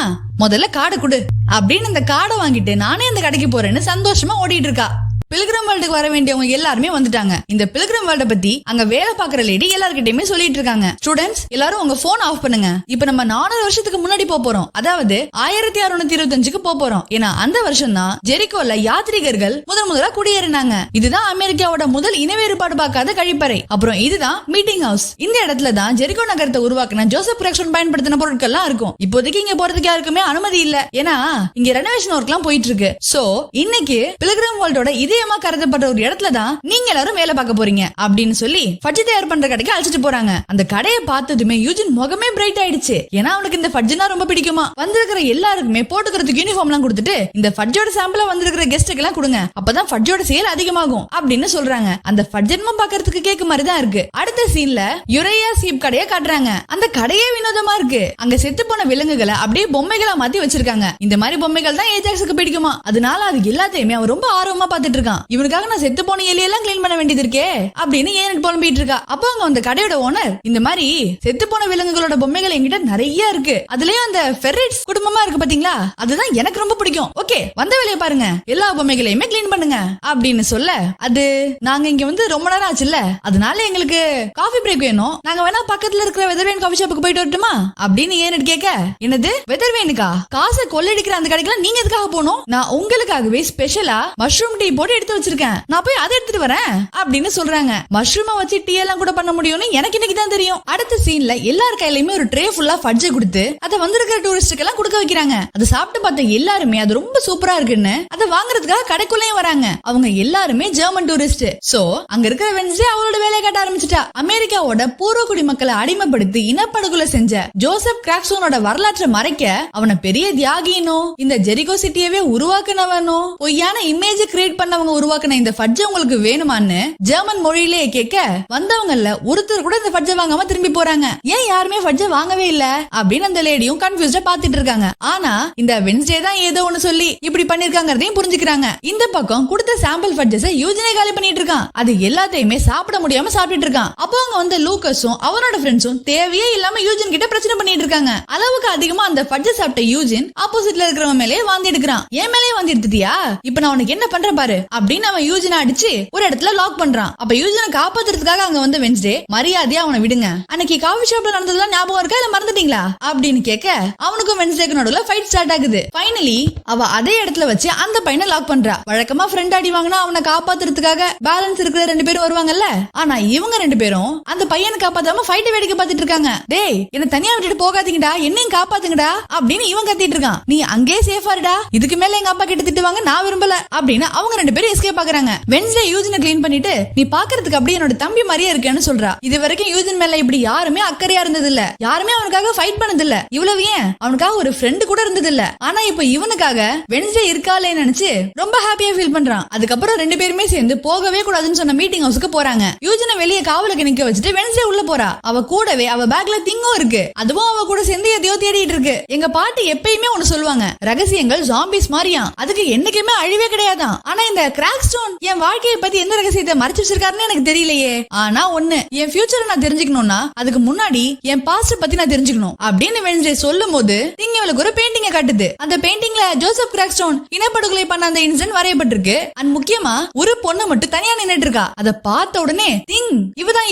முதல்ல கார்டு கொடு அப்படின்னு அந்த கார்டை வாங்கிட்டு நானே அந்த கடைக்கு போறேன்னு சந்தோஷமா ஓடிட்டு இருக்கா. பில்கிரம் வேர்ல்டுக்கு வர வேண்டியவங்க எல்லாருமே வந்துட்டாங்க. இந்த பில்கிரம் வேர்ல்ட பத்தி அங்க வேலை பாக்குற லேடி எல்லார்கிட்டயுமே சொல்லிட்டு இருக்காங்க, ஸ்டூடெண்ட்ஸ் எல்லாரும் உங்க போன் ஆஃப் பண்ணுங்க, இப்ப நம்ம 400 வருஷத்துக்கு முன்னாடி போறோம், அதாவது 1625க்கு போறோம். ஏன்னா அந்த வருஷம் தான் ஜெரிகோல யாத்ரீகர்கள் முதலா குடியேறினாங்க. இதுதான் அமெரிக்காவோட முதல் இன வேறுபாடு பார்க்காத கழிப்பறை. அப்புறம் இதுதான் மீட்டிங் ஹவுஸ். இந்த இடத்துல தான் ஜெரிகோ நகரத்தை உருவாக்கின ஜோசப் கிராக்ஸ்டன் பயன்படுத்தின பொருட்கள் எல்லாம் இருக்கும். இப்போதைக்கு இங்க போறதுக்கு யாருக்குமே அனுமதி இல்ல, ஏன்னா இங்க ரெனோவேஷன் ஒர்க் எல்லாம் போயிட்டு இருக்கு. சோ இன்னைக்கு பில்கிரம் வேர்ல்டோட இதே கருதப்பட்ட ஒரு இடத்துல தான் நீங்க எல்லாரும் வேலை பார்க்க போறீங்க அப்படின்னு சொல்லி ஃபட்ஜ் தயார் பண்ற கடைக்கு அழைச்சிட்டு போறாங்க. அந்த கடையை பார்த்ததுமே யூஜின் முகமே பிரைட் ஆயிடுச்சு, ஏன்னா அவனுக்கு இந்த ஃபட்ஜ்னா ரொம்ப பிடிக்குமா. வந்திருக்கிற எல்லாருக்குமே போட்டுக்கிறதுக்கு யூனிஃபார்ம் எல்லாம் கொடுத்துட்டு இந்த ஃபட்ஜோட சாம்பிளா வந்திருக்கிற கெஸ்ட்டுக்கு எல்லாம் கொடுங்க, அப்பதான் ஃபட்ஜோட சேல் அதிகமாகும் அப்படின்னு சொல்றாங்க. அந்த ஃபட்ஜன்மா பாக்குறதுக்கு கேக்கு மாதிரி தான் இருக்கு. அடுத்த சீன்ல யுரேயா சீப் கடையை காட்டுறாங்க. அந்த கடையே வினோதமா இருக்கு. அங்க செத்து போன விலங்குகளை அப்படியே பொம்மைகளா மாத்தி வச்சிருக்காங்க. இந்த மாதிரி பொம்மைகள் தான் ஏஜாக்ஸுக்கு பிடிக்குமா, அதனால அது எல்லாத்தையுமே அவன் ரொம்ப ஆர்வமா பாத்துட்டு இருக்கான். இவனுக்காக நான் செத்து போன எலியெல்லாம் கிளீன் பண்ண வேண்டியது இருக்கே அப்படின்னு ஏன் புலம்பிட்டு இருக்கா. அப்போ அங்க அந்த கடையோட ஓனர், இந்த மாதிரி செத்து போன விலங்குகளோட பொம்மைகள் என்கிட்ட நிறைய இருக்கு, அதுலயும் அந்த ஃபெர்ரிட்ஸ் குடும்பமா இருக்கு பாத்தீங்களா, அதுதான் எனக்கு ரொம்ப பிடிக்கும், ஓகே வந்த வேலையை பாருங்க, எல்லா பொம்மைகளையுமே கிளீன் பண்ணுங்க அப்படின்னு சொல்ல, அது நாங்க இங்க வந்து ரொம்ப நேரம் ஆச்சுல்ல, அதனால எங்களுக்கு காஃபி பிரேக் வேணும், நாங்க வேணா பக்கத்துல இருக்கிற வெதர்வேன் காஃபி ஷாப்புக்கு போயிட்டு வரட்டுமா அப்படின்னு ஏன் கேட்க, என்னது வெதர்வேனுக்கா, காசை கொள்ளடிக்கிற அந்த கடைக்கெல்லாம் நீங்க எதுக்காக போகணும், நான் உங்களுக்காகவே ஸ்பெஷலா மஷ்ரூம் டீ போட்டு எடுத்து வச்சிருக்கேன், நான் போய் அதை எடுத்துட்டு வரேன் அப்படின்னு சொல்றாங்க. மஷ்ரூமை வச்சு டீ எல்லாம் கூட பண்ண முடியும்னு எனக்கு இன்னைக்கு தான் தெரியும். அடுத்த சீன்ல எல்லார் கையிலயுமே ஒரு ட்ரே ஃபுல்லா ஃபட்ஜ் கொடுத்து அதை வந்திருக்கிற டூரிஸ்டுக்கு எல்லாம் கொடுக்க வைக்கிறாங்க. அதை சாப்பிட்டு பார்த்த எல்லாருமே அது ரொம்ப சூப்பரா இருக்குன்னு அதை வாங்குறதுக்காக கடைக்குள்ளேயும் வராங்க. அவங்க எல்லாருமே ஜெர்மன் டூரிஸ்ட். சோ அங்க இருக்கிற வென்ஸ்டே அவளோட வேலையை காட்ட ஆரம்பிச்சிட்டா. அமெரிக்காவோட பூர்வகுடி மக்களை அடிமைப்படுத்தி இனப்படுகொலை செஞ்ச ஜோசப் கிராக்ஸ்டனோட வரலாற்றை மறைக்க அவனை பெரிய தியாகினோ, இந்த ஜெரிகோ சிட்டியவே உருவாக்குனவனோ, பொய்யான இமேஜ் கிரியேட் பண்ணவங்க உருவாக்குன இந்த ஃபட்ஜ் உங்களுக்கு வேணுமான்னு ஜெர்மன் மொழியிலேயே கேட்க, வந்தவங்கல்ல ஒருத்தர் கூட இந்த ஃபட்ஜ் வாங்காம திரும்பி போறாங்க. ஏன் யாருமே ஃபட்ஜ் வாங்கவே இல்ல அப்படின்னு அந்த லேடியும் கன்ஃபியூஸ்டா பாத்துட்டு இருக்காங்க. ஆனா இந்த வென்ஸ்டே தான் ஏதோ ஒன்னு சொல்லி இப்படி பண்ணிருக்காங்கறதையும் புரிஞ்சுக்கிறாங்க. இந்த பக்கம் கொடுத்த சாம்பிள் ஃபட்ஜஸ் யூஜினே காலி பண்ணிட்டு இருக்கான். அது எல்லாத்தையுமே சாப்பிட முடியாம சாப்பிட்டு இருக்கான். அப்போ அங்க வந்து லூக்கஸும் அவனோட ஃப்ரெண்ட்ஸும் தேவையே இல்லாம யூஜின் கிட்ட பிரச்சனை பண்ணிட்டு இருக்காங்க. அளவுக்கு அதிகமா அந்த ஃபட்ஜ் சாப்பிட்ட யூஜின் ஆப்போசிட்ல இருக்கிறவன் மேலே வாந்தி எடுக்கிறான். என் மேலே வாந்தி எடுத்துட்டியா, இப்ப நான் உனக்கு என்ன பண்றேன் பாரு அப்படின்னு அவன் யூஜினை அடிச்சு ஒரு இடத்துல லாக் பண்றான். அப்ப யூஜினை காப்பாத்துறதுக்காக அங்க வந்து வென்ஸ்டே மரியாதையா அவனை விடுங்க, அன்னைக்கு காஃபி ஷாப்ல நடந்ததெல்லாம் ஞாபகம் இருக்கா இல்ல மறந்துட்டீங்களா அப்படின்னு கேட்க, அவனுக்கும் வென்ஸ்டேக்கு நடுவுல ஃபைட் ஸ்டார்ட் ஆகுது. ஃபைனலி அவ அதே இடத்துல வச்சு அந்த பையனை லாக் பண்றா. வழக்கமா ஃப்ரெண்ட் அடி வாங்கினா அவனை காப்பாத்துறதுக்காக பேலன்ஸ் இருக்கிற 2 பேரும் வருவாங்கல்ல, ஆனா இவங்க 2 பேரும் அந்த பையனை காப்பாத்தாம ஃபைட் வேடிக்கை பார்த்துட்டு இருக்காங்க. டேய் என்ன தனியா விட்டுட்டு போகாதீங்கடா, என்னையும் காப்பாத்துங்கடா அப்படின்னு இவன் கத்திட்டு இருக்கான். நீ அங்கே சேஃபா இருடா, இதுக்கு மேல எங்க அப்பா கிட்ட திட்டுவாங்க, நான் விரும்பல அப்படின்னு அவங்க 2 பேரும் எஸ்கேப் ஆகுறாங்க. வென்ஸ்டே யூஜினை கிளீன் பண்ணிட்டு, நீ பாக்குறதுக்கு அப்படியே என்னோட தம்பி மாதிரியே இருக்கேன்னு சொல்றா. இது வரைக்கும் யூஜின் மேல இப்படி யாருமே அக்கறையா இருந்தது இல்ல, யாருமே அவனுக்காக ஃபைட் பண்ணது இல்ல, இவ்வளவு ஏன் அவனுக்காக ஒரு ஃப்ரெண்ட் கூட இருந்தது இல்ல. ஆனா இப்ப இவனுக்காக வென்ஸ்டே இருக்காளே நினைச்சு ரொம்ப ஹாப்பியா ஃபீல் பண்றான். அதுக்கப்புறம் 2 பேருமே சேர்ந்து போகவே கூடாதுன்னு சொன்ன மீட்டிங் ஹவுஸ்க்கு போறாங்க. யூஜினை வெளியே காவலுக்கு நிக்க வச்சுட்டு வென்ஸ்டே உள்ள போறா. அவ கூடவே அவ பேக்ல திங்கும் இருக்கு, அதுவும் அவ கூட சேர்ந்து எதையோ தேடிட்டு இருக்கு. எங்க பாட்டி எப்பயுமே ஒன்னு சொல்லுவாங்க, ரகசியங்கள் ஜாம்பிஸ் மாதிரியா, அதுக்கு என்னைக்குமே அழிவே கிடையாதான். ஆனா இந்த கிராக்ஸ்டோன் என் வாழ்க்கையை பத்தி எந்த ரகசியத்தை மறைச்சு வச்சிருக்காருன்னு எனக்கு தெரியலையே. ஆனா ஒண்ணு, என் ஃபியூச்சரை நான் தெரிஞ்சுக்கணும்னா அதுக்கு முன்னாடி என் பாஸ்ட் பத்தி நான் தெரிஞ்சுக்கணும் அப்படின்னு வென்ஸ்டே சொல்லும் போது திங் இவளுக்கு ஒரு பெயிண்டிங்க காட்டுது. அந்த பெயிண்டிங்ல ஜோசப் கிராக்ஸ்டோன் இனப்படுகொலை பண்ண அந்த இன்சிடென்ட் வரையப்பட்டிருக்கு. அண்ட் முக்கியமா ஒரு பொண்ணு மட்டும் தனியா நின்னுட்டு இருக்கா. அதை பார்த்த உடனே திங் இவதான்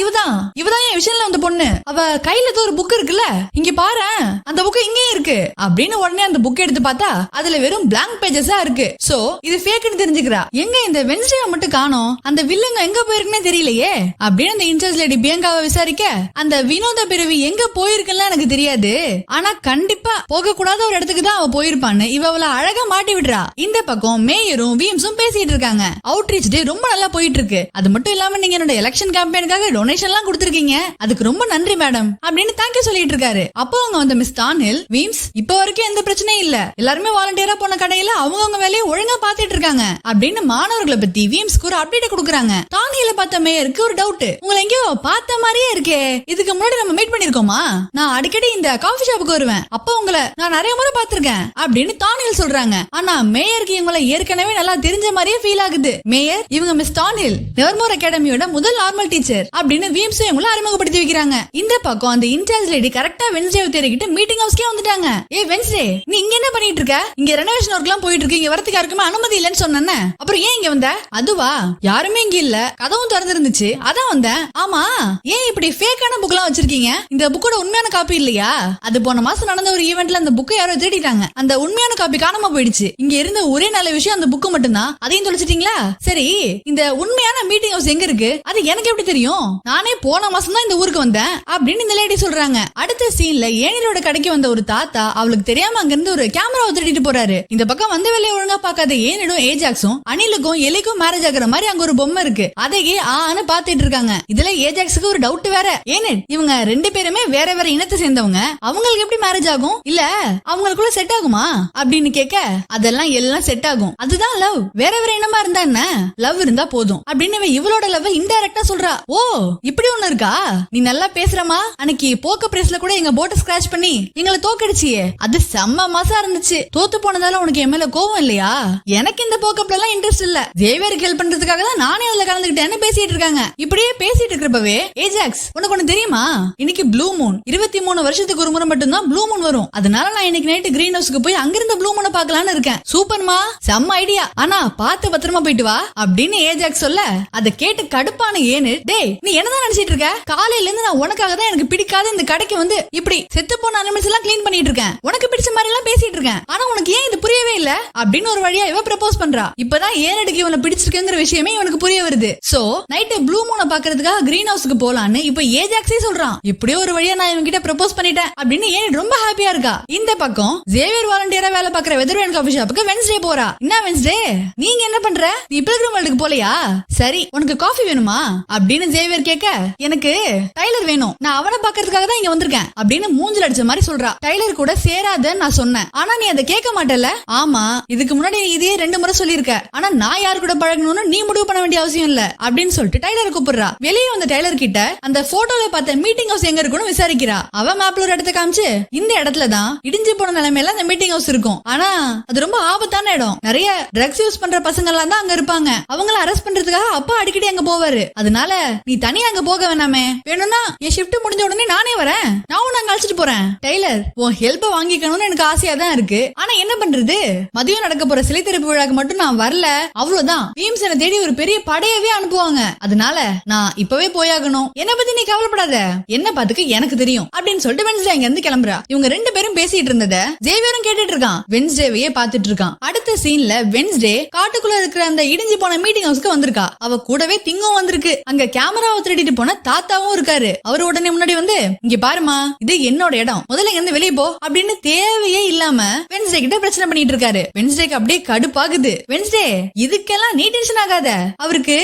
என் விஷயம்ல வந்த பொண்ணு, அவ கையில ஒரு புக் இருக்குல்ல, இங்க பாரு அந்த புக் இங்கே இருக்கு அப்படின்னு உடனே அந்த புக் எடுத்து பார்த்தா அதுல வெறும் blank pages இருக்கு. சோ இது ஃபேக்னு தெரிஞ்சுக்கிறா. எங்க இந்த வென்ஸ்டே மட்டும் காணோம், அந்த வில்லங்க எங்க போயிருக்குன்னு தெரியலையே அப்படின்னு அந்த இன்சார்ஜ் லேடி பியங்காவை விசாரிக்க, அந்த வினோத பிறவி எங்க போயிருக்குன்னு எனக்கு தெரியாது, ஆனா கண்டிப்பா போக கூடாத ஒரு இடத்துக்கு தான் அவ போயிருப்பான்னு இவ அவளை அழகா மாட்டி விடுறா. இந்த பக்கம் மேயரும் வீம்ஸும் பேசிட்டு இருக்காங்க. அவுட்ரீச் டே ரொம்ப நல்லா போயிட்டு இருக்கு, அது மட்டும் இல்லாம நீங்க என்னோட எலெக்ஷன் கேம்பெயினுக்காக டொனேஷன் எல்லாம் கொடுத்திருக்கீங்க, அதுக்கு ரொம்ப நன்றி மேடம் அப்படின்னு தேங்க்யூ சொல்லிட்டு இருக்காரு. அப்போ அவங்க வந்து மிஸ் டான்ஹில், வீம்ஸ் இப்ப வரைக்கும் எந்த பிரச்சனையும் இல்ல, எல்லாருமே வாலண்டியரா போன கடையில அவங்க வேலையை ஒழுங்கா பாத்துட்டு இருக்காங்க அப்படின்னு மாணவர்களை பத்தி விஎம்ஸ்க்கு ஒரு அப்டேட் கொடுக்குறாங்க. டானியில பார்த்த மேயருக்கு ஒரு டவுட், உங்களை எங்கேயோ பார்த்த மாதிரியே இருக்கே, இதுக்கு முன்னாடி நம்ம மீட் பண்ணிருக்கோமா? நான் அடிக்கடி இந்த காஃபி ஷாப்புக்கு வருவேன், அப்ப உங்களை நான் நிறைய முறை பார்த்திருக்கேன் அப்படின்னு டானியல் சொல்றாங்க. ஆனா மேயருக்கு இவங்களை ஏற்கனவே நல்லா தெரிஞ்ச மாதிரியே ஃபீல் ஆகுது. மேயர், இவங்க மிஸ் டானியல், நெவர்மோர் அகாடமியோட முதல் நார்மல் டீச்சர் அப்படின்னு விஎம்ஸ் இவங்களை அறிமுகப்படுத்தி வைக்கிறாங்க. இந்த பக்கம் அந்த இன்சார்ஜ் லேடி கரெக்டா வென்ஸ்டே தேடிக்கிட்டு மீட்டிங் ஹவுஸ்க்கே வந்துட்டாங்க. ஏ வென்ஸ்டே, நீ இங்க என்ன பண்ணிட்டு இருக்க? இங்க ரெனோவேஷன் ஒர்க் எல்லாம் போயிட்டு இருக்கு, இங்க வரதுக்கு யாருக்குமே அனுமதி இல்லன்னு சொன்னேன். அப்புறம் ஏன் இங்க வந்த? அதுவா, யாருமே இங்க இல்ல, கதவும் திறந்திருந்துச்சு, அதான் வந்தேன். ஆமா, ஏன் இப்படி ஃபேக்கான புக் எல்லாம் வச்சிருக்கீங்க? இந்த புக்கோட உண்மையான காப்பி இல்லையா? அது போன மாசம் நடந்த ஒரு ஈவென்ட்ல அந்த புக்கை யாரோ தேடிட்டாங்க, அந்த உண்மையான காப்பி காணாம போயிடுச்சு. இங்க இருந்த ஒரே நல்ல விஷயம் அந்த புக்கு மட்டும்தான், அதையும் தொலைச்சிட்டீங்களா? சரி, இந்த உண்மையான மீட்டிங் ஹவுஸ் எங்க இருக்கு? அது எனக்கு எப்படி தெரியும்? நானே போன மாசம் தான் இந்த ஊருக்கு வந்தேன் அப்படின்னு இந்த லேடி சொல்றாங்க. அடுத்த சீன்ல ஏனிலோட கடைக்கு வந்த ஒரு தாத்தா அவளுக்கு தெரியாம அங்க இருந்து ஒரு கேமராவை திருடிட்டு போறாரு. இந்த பக்கம் வந்த வேலையை ஒழுங்கா பார்க்காத ஏனிடும் ஏஜாக்ஸும் அனிலுக்கும் எலிக்கும் மேரேஜ் ஆகுற மாதிரி அங்க ஒரு பொம்மை இருக்கு, அதையே ஆன்னு பாத்துட்டு இருக்காங்க. இதுல ஏஜாக்ஸுக்கு ஒரு டவுட் வேற. ஏனிட், இவங்க ரெண்டு பேருமே வேற வேற இனத்தை சேர்ந்தவங்க, அவங்களுக்கு எப்படி மேரேஜ் ஆகும்? இல்ல அவங்களுக்குள்ள செட் ஆகுமா அப்படின்னு கேட்க, அதெல்லாம் எல்லாம் செட் ஆகும், அதுதான் லவ். வேற வேற இனமா இருந்தா என்ன, லவ் இருந்தா போதும் அப்படின்னு இவளோட லவ் இன்டைரக்டா சொல்றா. ஓ, இப்படி ஒண்ணு இருக்கா? நீ நல்லா பேசுறமா? அன்னைக்கு போக்க பிரேஸ்ல கூட எங்க போட்டை ஸ்கிராச் பண்ணி எங்களை தோக்கடிச்சியே, அது செம்ம மாசா இருந்துச்சு. தோத்து போனதால உனக்கு என் மேல கோவம் இல்லையா? எனக்கு இந்த போக்கப்ல எல்லாம் இன்ட்ரெஸ்ட் இல்ல, ஜேவியருக்கு ஹெல்ப் பண்றதுக்காக தான் நானே அதுல கலந்துக்கிட்டேன்னு பேசிட்டு இருக்காங்க. இப்படியே பேசிட்டு இருக்கிறப்பவே, ஏஜாக்ஸ், உனக்கு ஒண்ணு தெரியுமா? இன்னைக்கு ப்ளூ மூன், 23 வருஷத்துக்கு ஒரு முறை மட்டும் தான் ப்ளூ மூன் வரும், அதனால நான் இன்னைக்கு நைட்டு கிரீன் ஹவுஸ்க்கு போய் அங்கிருந்த ப்ளூ மூனை பார்க்கலான்னு இருக்கேன். சூப்பர்மா, செம்ம ஐடியா, ஆனா பார்த்து பத்திரமா போயிட்டு வா அப்படின்னு ஏஜாக்ஸ் சொல்ல, அதை கேட்டு கடுப்பான ஏனு, டேய் நீ என்னதான் நினைச்சிட்டு இருக்க? காலையில இருந்து நான் உனக்காக தான் எனக்கு பிடிக்காத இந்த கடைக்கு வந்து இப்படி செத்து போன அனிமல்ஸ் எல்லாம் கிளீன் பண்ணிட்டு இருக்கேன், உனக்கு பிடிச்ச மாதிரி எல்லாம் பேசிட்டு இருக்கேன், ஆனா உனக்கு ஏன் இது புரியவே இல்ல அப்படின்னு ஒரு வழியா இவ ப்ரப்போஸ் பண்றா. இப்பதான் ஏனடுக்கு இவனை பிடிச்சிருக்குங்கிற விஷயமே இவனுக்கு புரிய வருது. சோ நைட்டு ப்ளூ மூனை பாக்குறதுக்காக கிரீன் ஹவுஸ்க்கு போலான்னு இப்ப ஏஜாக்ஸே சொல்றான். இப்படியே ஒரு வழியா நான் இவன் கிட்ட ப்ரப்போஸ் பண்ணிட்டேன் அப்படின்னு ஏன் ரொம்ப ஹாப்பியா இருக்கா. இந்த பக்கம் ஜேவியர் வாலண்டியரா வேலை பாக்குற வெதர்வேன் காஃபி ஷாப்புக்கு வென்ஸ்டே போறா. என்ன வென்ஸ்டே, நீங்க என்ன பண்ற? நீ பில்கிரிம் வேர்ல்டுக்கு போலையா? சரி, உனக்கு காஃபி வேணுமா அப்படின்னு ஜேவியர் கேட்க, எனக்கு டைலர் வேணும், நான் அவனை பாக்குறதுக்காக தான் இங்க வந்திருக்கேன் அப்படின்னு மூஞ்சில அடிச்ச மாதிரி சொல்றா. டைலர் கூட சேராதன்னு நான் சொன்னேன், ஆனா நீ அதை கேட்க மாட்டல. ஆமா, இதுக்கு முன்னாடி இதே 2 முறை சொல்லிருக்க, ஆனா நான் யாரு கூட பழகணும்னு நீ முடிவு பண்ண வேண்டிய அவசியம் இல்ல அப்படின்னு சொல்லிட்டு டைலர் கூப்பிடுறா. வெளியே வந்த டைலர் கிட்ட அந்த போட்டோல பார்த்த மீட்டிங் ஹவுஸ் எங்க இருக்குன்னு விசாரிக்கிறா. அவ மேப்ல ஒரு இடத்த காமிச்சு, இந்த இடத்துல தான் இடிஞ்சு போன நிலைமையில அந்த மீட்டிங் ஹவுஸ் இருக்கும், ஆனா அது ரொம்ப ஆபத்தான இடம், நிறைய ட்ரக்ஸ் யூஸ் பண்ற பசங்க எல்லாம் தான் அங்க இருப்பாங்க, அவங்கள அரெஸ்ட் பண்றதுக்காக அப்பா அடிக்கடி அங்க போவாரு, அதனால நீ தனியா அங்க போக வேணாமே, வேணும்னா என் ஷிஃப்ட் முடிஞ்ச உடனே நானே வரேன், நான் உன்னை அங்க அழைச்சிட்டு போறேன். டெய்லர், உன் ஹெல்ப் வாங்கிக்கணும்னு எனக்கு ஆசையா தான் இருக்கு, ஆனா என்ன பண்றது, மதியம் நடக்க போற சிலை திறப்பு விழாக்கு மட்டும் நான் வரல, அவ்வளவுதான், விஎம்ஸ் என்ன தேடி ஒரு பெரிய படையவே அனுப்புவாங்க, அதனால நான் இப்பவே போயாகணும், என்ன பத்தி நீ கவலைப்படாத, என்ன பாத்துக்கு எனக்கு தெரியும் அப்படின்னு சொல்லிட்டு வென்ஸ்டே அங்க இருந்து கிளம்புறா. இவங்க 2 பேரும் பேசிட்டு இருந்தத ஜேவியரும் கேட்டுட்டு இருக்கான், வென்ஸ்டேவையே பாத்துட்டு இருக்கான். அடுத்த சீன்ல வென்ஸ்டே காட்டுக்குள்ள இருக்கிற அந்த இடிஞ்சு போன மீட்டிங் ஹவுஸ்க்கு வந்திருக்கா. அவ கூடவே திங்கும் வந்திருக்கு. அங்க கேமராவை திருடிட்டு போன தாத்தாவும் இருக்காரு. அவரு உடனே முன்னாடி வந்து, இங்க பாருமா, இது என்னோட இடம், முதல்ல இங்க இருந்து வெளியே போ அப்படின்னு தேவையே இல்லாம வென்ஸ்டே கிட்ட பிரச்சனை பண்ணிட்டு இருக்காரு. வென்ஸ்டேக்கு அப்படியே கடுப்பாகுது. வென்ஸ்டே, இதுக்கெல்லாம் நீ டென்ஷன் ஆகாத, அவருக்கு